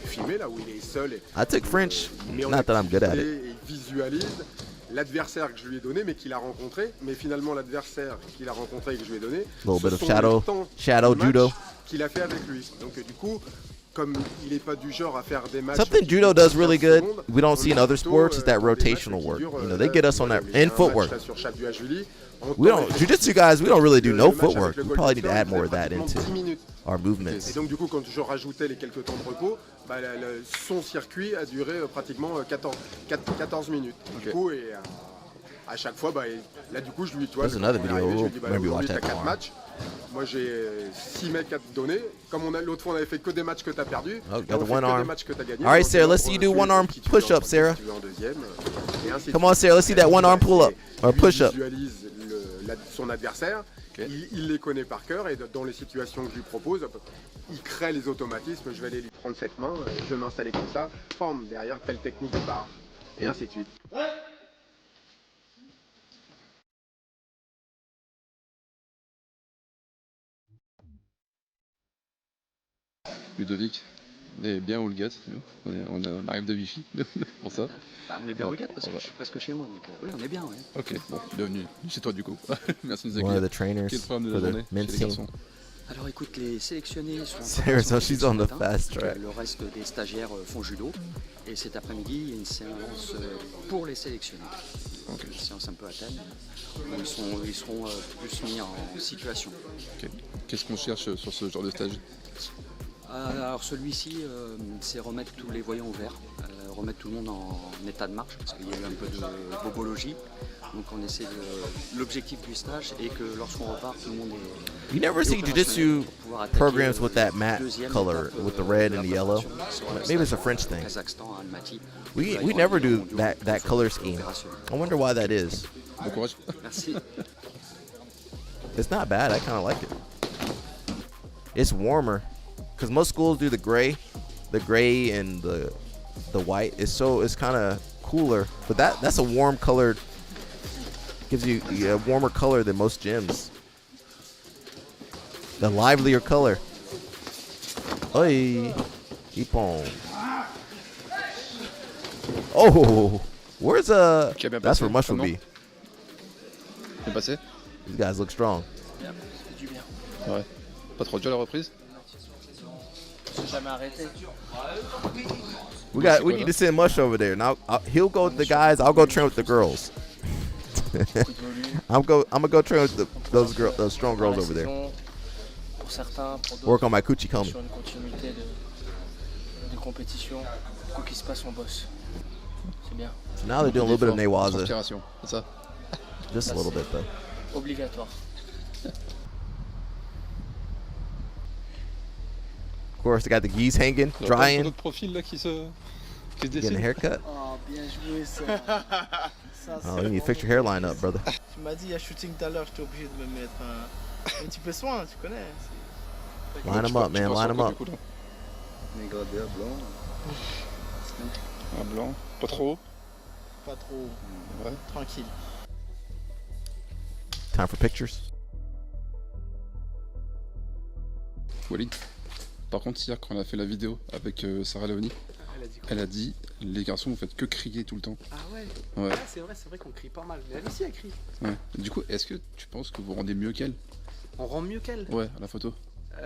Filmé là où il est seul. I took French, not that I'm good at it. Et il visualise l'adversaire que je lui ai donné, mais qu'il a rencontré. Mais finalement, l'adversaire qu'il a rencontré et que je lui ai donné, little bit of shadow judo qu'il a fait avec lui. Donc du coup, comme il n'est pas du genre à faire des matchs. Something judo does really good we don't see in other sports is that rotational work. They get us on that and footwork. We don't jiu-jitsu guys. We don't really do no footwork. We probably need to add more of that into our movements. Et donc du coup, quand je rajoutais les quelques temps de repos, son circuit a duré pratiquement 14 minutes. Du coup, et à chaque fois, là du coup, je lui dis, There's another video. aujourd'hui t'as 4 matchs. Moi j'ai 6 mecs à te donner. Comme l'autre fois on avait fait que des matchs que t'as perdus. Oh, got the one arm. All right, Sarah, let's see you do one arm push up, Sarah. Come on, Sarah, let's see that one arm pull up or push up. Son adversaire, il les connaît par cœur et dans les situations que je lui propose, il crée les automatismes. Je vais aller lui prendre cette main, je vais m'installer comme ça, forme derrière telle technique de barre, et ainsi de suite. Ludovic. On est bien au Lgat, nous. On arrive de Vichy, pour ça. On est bien au Lgat parce que je suis presque chez moi, donc oui, on est bien, ouais. Ok, bon, bienvenue chez toi du coup. Merci de nous One of accueillir. the trainers Quel programme de for la the journée men's chez les team. garçons? Alors écoute, les sélectionnés sont Sarah, so she's on the ce matin. fast track. Le reste des stagiaires font judo. Et cet après-midi, il y a une séance pour les sélectionnés. Donc une séance un peu à thème. Où ils seront plus mis en situation. Ok. Qu'est-ce qu'on cherche sur ce genre de stage? Alors celui-ci, c'est remettre tous les voyants au vert, remettre tout le monde en état de marche, parce qu'il y a eu un peu de bobologie. Donc on essaie de l'objectif du stage et que lorsqu'on repart, tout le monde est. You never see jiu-jitsu programs with that matte color, with the red and the yellow. Maybe it's a French thing. We never do that color scheme. I wonder why that is. Bon courage. Merci. It's not bad. I kind of like it. It's warmer, because most schools do the gray and the white. It's kind of cooler, but that's a warm colored. Gives you a warmer color than most gyms. The livelier color. Oi, keep on. Oh, where's that's where Mush would be. Bien passé? These guys look strong. Ouais. Pas trop dur la reprise? We need to send Mush over there. Now he'll go with the guys. I'll go train with the girls. I'm gonna go train with those strong girls over there. Work on my coochie coming. So now they're doing a little bit of Newaza. Just a little bit though. Obligatoire. Of course, they got the geese hanging, drying. Notre profil là qui se Getting a haircut. Oh, bien joué ça. Oh, you need to fix your hairline up, brother. Tu m'as dit il y a shooting tout à l'heure, j'étais obligé de me mettre un petit peu soin, tu connais. Line them up, man. Line them up. Dégradé à blanc. Un blanc. Pas trop haut? Pas trop. Ouais. Tranquille. Time for pictures. Walid. Par contre, hier, quand on a fait la vidéo avec Sarah Leoni, elle a dit les garçons, vous faites que crier tout le temps. Ah ouais. Ouais. C'est vrai qu'on crie pas mal, mais elle aussi elle crie. Ouais. Du coup, est-ce que tu penses que vous rendez mieux qu'elle? On rend mieux qu'elle? Ouais, à la photo.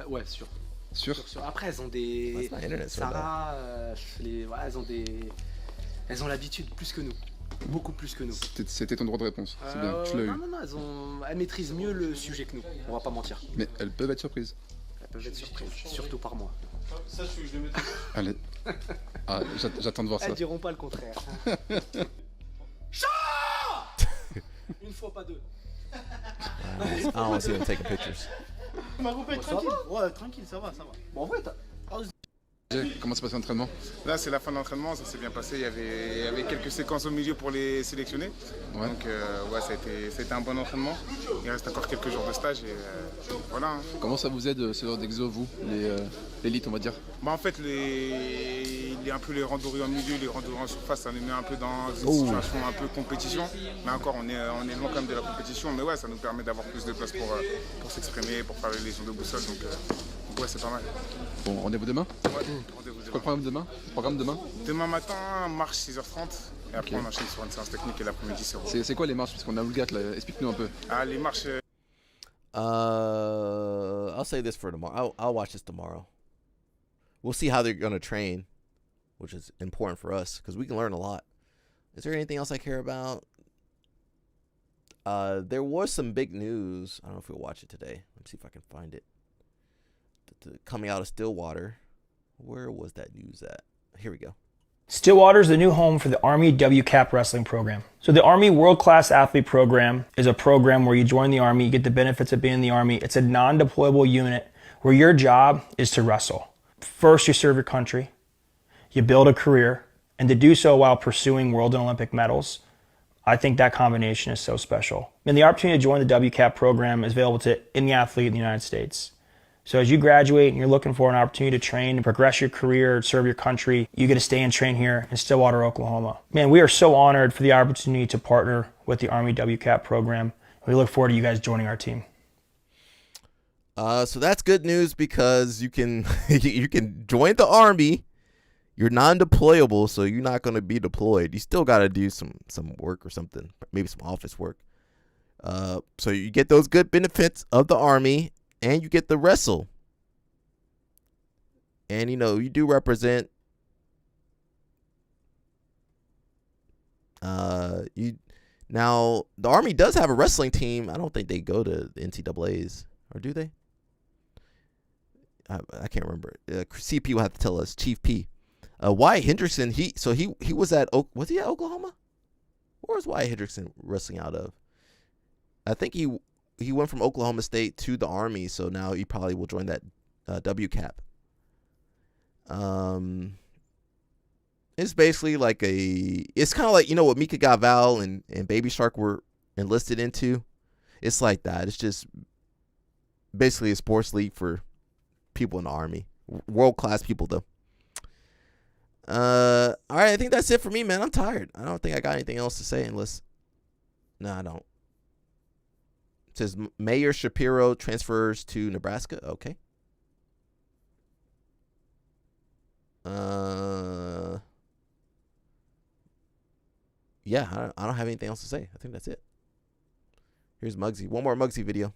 Ouais, sûr. Sûr. Après, elles ont des. Sarah, elles ont l'habitude plus que nous. Beaucoup plus que nous. C'était ton droit de réponse. C'est bien, tu l'as eu. Non, elles maîtrisent mieux le sujet que nous. On va pas mentir. Mais elles peuvent être surprises. Elles peuvent être surprises, surtout par moi. Ça, je le mets. Allez. Ah, j'attends de voir ça. Elles diront pas le contraire. Une fois, pas deux. I don't want to see them taking pictures. Ma groupe est tranquille. Ouais, tranquille, ça va. Bon, en vrai, comment s'est passé l'entraînement? Là, c'est la fin de l'entraînement, ça s'est bien passé. Il y avait quelques séquences au milieu pour les sélectionner. Ouais. Donc, ouais, ça a été un bon entraînement. Il reste encore quelques jours de stage et voilà. Hein. Comment ça vous aide ce genre d'exo, vous, l'élite, on va dire? Bah, en fait, un peu les randonnées en milieu, les randonnées en surface, ça nous met un peu dans une situation un peu compétition. Mais encore, on est loin quand même de la compétition. Mais ouais, ça nous permet d'avoir plus de place pour s'exprimer, pour faire les lésions de boussole. Donc ouais, c'est pas mal. Bon, rendez-vous demain? Ouais, rendez-vous demain. Quoi le programme demain? Demain matin, marche 6h30. Et après, on enchaîne sur une séance technique et l'après-midi, c'est repos. C'est quoi les marches? Parce qu'on a le gars là, explique-nous un peu. Ah, les marches. I'll say this for tomorrow. I'll watch this tomorrow. We'll see how they're gonna train, which is important for us because we can learn a lot. Is there anything else I care about? There was some big news. I don't know if we'll watch it today. Let me see if I can find it. Coming out of Stillwater. Where was that news at? Here we go. Stillwater is the new home for the Army WCAP wrestling program. So the Army World Class Athlete Program is a program where you join the Army, you get the benefits of being in the Army. It's a non-deployable unit where your job is to wrestle. First, you serve your country, you build a career, and to do so while pursuing world and Olympic medals. I think that combination is so special. And the opportunity to join the WCAP program is available to any athlete in the United States. So as you graduate and you're looking for an opportunity to train and progress your career, serve your country, you get to stay and train here in Stillwater, Oklahoma. Man, we are so honored for the opportunity to partner with the Army WCAP program. We look forward to you guys joining our team. So that's good news because you can you can join the Army. You're non-deployable, so you're not going to be deployed. You still got to do some work or something, maybe some office work. So you get those good benefits of the Army, and you get the wrestle. And you do represent. Now the Army does have a wrestling team. I don't think they go to the NCAA's, or do they? I can't remember. CP will have to tell us. Chief P. Wyatt Hendrickson. He was at Oklahoma? Where was Wyatt Hendrickson wrestling out of? I think he went from Oklahoma State to the Army, so now he probably will join that WCAP. It's basically like it's kind of like what Mika Gaval and Baby Shark were enlisted into. It's like that. It's just basically a sports league for people in the Army. World-class people, though. All right, I think that's it for me, man. I'm tired. I don't think I got anything else to say unless... No, I don't. It says Mayor Shapiro transfers to Nebraska. Okay. Yeah, I don't have anything else to say. I think that's it. Here's Muggsy. One more Muggsy video.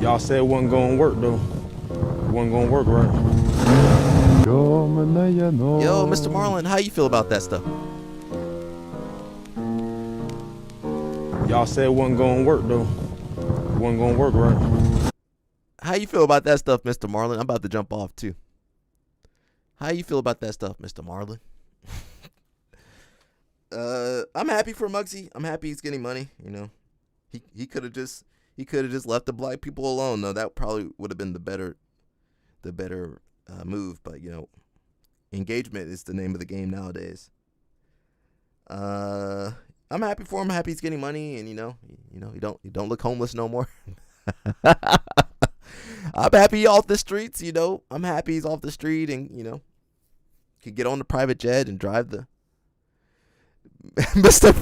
Y'all said it wasn't going to work, though. It wasn't going to work, right? Yo, Mr. Marlin, how you feel about that stuff? Y'all said it wasn't going to work, though. It wasn't going to work, right? How you feel about that stuff, Mr. Marlin? I'm about to jump off, too. How you feel about that stuff, Mr. Marlin? I'm happy for Muggsy. I'm happy he's getting money. He could have just left the black people alone. No, that probably would have been the better move. But engagement is the name of the game nowadays. I'm happy for him. Happy he's getting money, and you don't look homeless no more. I'm happy he's off the streets. I'm happy he's off the street, and can get on the private jet and drive the Mr.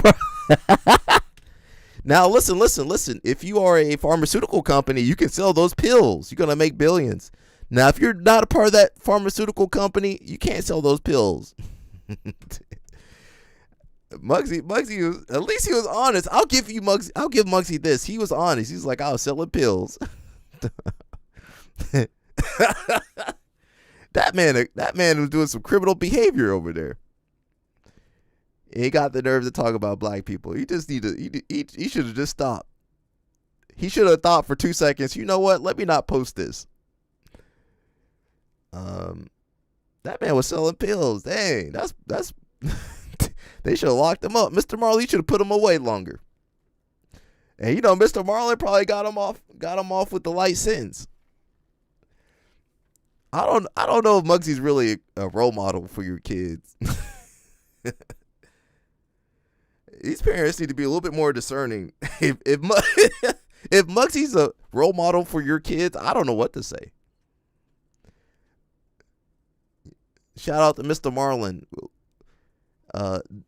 Now listen. If you are a pharmaceutical company, you can sell those pills. You're gonna make billions. Now, if you're not a part of that pharmaceutical company, you can't sell those pills. Muggsy was, at least he was honest. I'll give Muggsy this. He was honest. He's like, I was selling pills. That man was doing some criminal behavior over there. He got the nerve to talk about black people. He just he should have just stopped. He should have thought for 2 seconds, you know what? Let me not post this. That man was selling pills. Dang, that's they should have locked him up. Mr. Marley should have put him away longer. And Mr. Marlin probably got him off with the light sentence. I don't know if Muggsy's really a role model for your kids. These parents need to be a little bit more discerning. If Muggsy's a role model for your kids, I don't know what to say. Shout out to Mr. Marlin.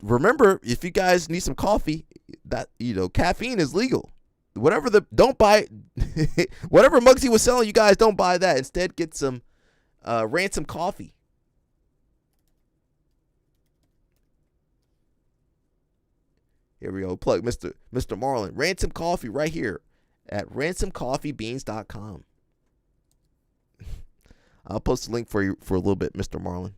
Remember, if you guys need some coffee, that caffeine is legal. Don't buy whatever Muggsy was selling you guys, don't buy that. Instead, get some Ransom coffee. Here we go. Plug Mr. Marlin. Ransom coffee right here at ransomcoffeebeans.com. I'll post a link for you for a little bit, Mr. Marlin.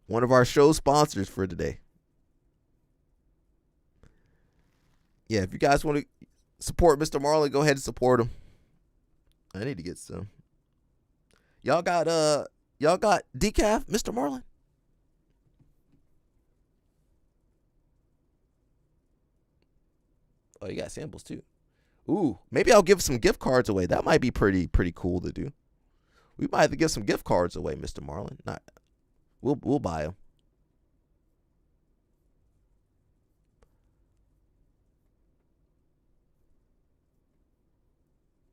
One of our show sponsors for today. Yeah, if you guys want to support Mr. Marlin, go ahead and support him. I need to get some. Y'all got decaf, Mr. Marlin? Oh, you got samples too. Ooh, maybe I'll give some gift cards away. That might be pretty cool to do. We might have to give some gift cards away, Mr. Marlin. We'll buy them.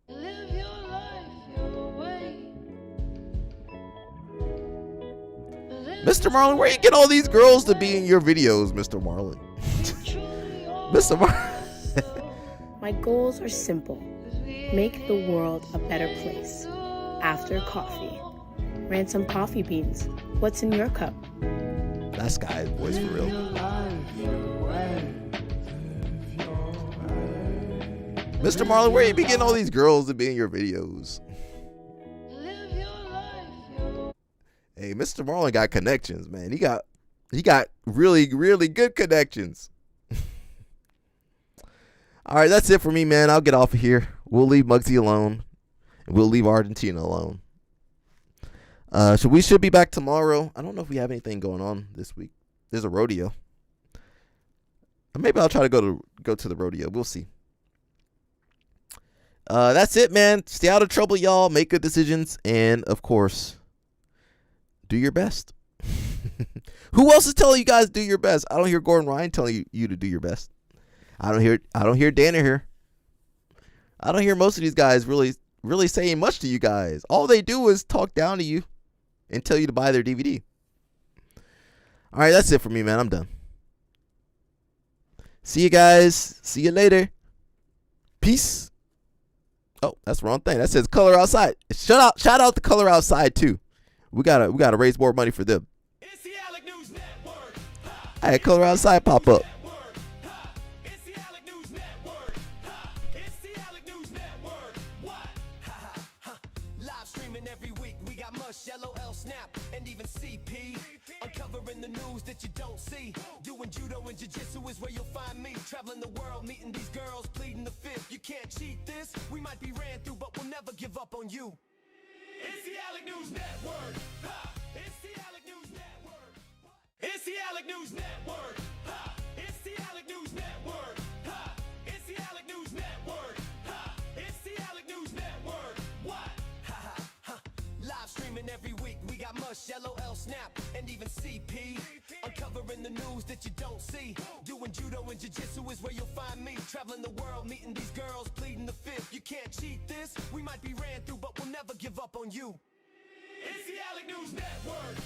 Live your life your way. Live Mr. Marlon, where you get all these girls to be in your videos, Mr. Marlon? Mr. Marlon. My goals are simple. Make the world a better place. After coffee. Ransom coffee beans. What's in your cup? That guy's voice for real. Mr. Marlon, where you be getting all these girls to be in your videos? Hey, Mr. Marlon got connections, man. He got really, really good connections. All right, that's it for me, man. I'll get off of here. We'll leave Muggsy alone. And we'll leave Argentina alone. So we should be back tomorrow. I don't know if we have anything going on this week. There's a rodeo. Or maybe I'll try to go to the rodeo. We'll see. That's it, man. Stay out of trouble, y'all. Make good decisions. And, of course, do your best. Who else is telling you guys to do your best? I don't hear Gordon Ryan telling you to do your best. I don't hear Dana here. I don't hear most of these guys really saying much to you guys. All they do is talk down to you and tell you to buy their DVD. All right, that's it for me, man. I'm done. See you guys. See you later. Peace. Oh, that's the wrong thing. That says Color Outside. Shout out to Color Outside too. We gotta raise more money for them. I had Color Outside pop up. Uncovering the news that you don't see. Doing judo and jiu-jitsu is where you'll find me. Traveling the world, meeting these girls, pleading the fifth. You can't cheat this. We might be ran through, but we'll never give up on you. It's the Alec News Network. It's the Alec News Network. It's the Alec News Network. It's the Alec News Network. It's the Alec News Network. It's the Alec News Network. What? Live streaming every week. We got Mush, LOL, Snap, and even CP. Uncovering the news that you don't see. Doing judo and jiu-jitsu is where you'll find me. Traveling the world, meeting these girls, pleading the fifth. You can't cheat this. We might be ran through, but we'll never give up on you. It's the Alec News Network.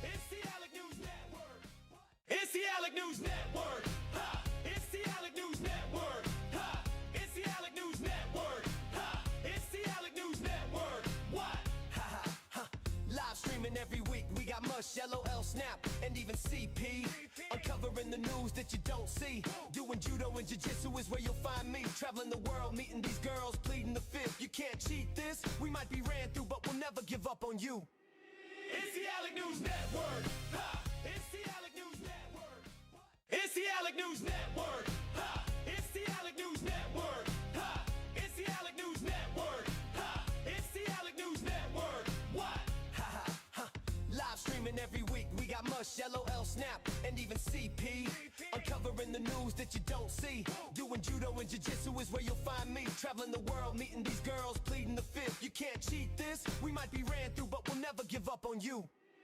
It's the Alec News Network. It's the Alec News Network. It's the Alec News Network. It's the Alec News Network. It's the Alec News Network. What? Live streaming every week. We got Mush, LOL, Snap, and even CP. Uncovering the news that you don't see. Doing judo and jiu-jitsu is where you'll find me. Traveling the world, meeting these girls, pleading the fifth. You can't cheat this. We might be ran through, but we'll never give up on you. It's the Alec News Network. It's the Alec News Network. It's the Alec News Network. It's the Alec News Network. It's the Alec News Network. It's the Alec News Network. What? Live streaming every week. We got Mush, LOL, Snap, and even CP. Uncovering the news that you don't see. Doing judo and jiu-jitsu is where you'll find me. Traveling the world, meeting these girls, pleading the fifth. You can't cheat this. We might be ran through, but we'll never give up on you.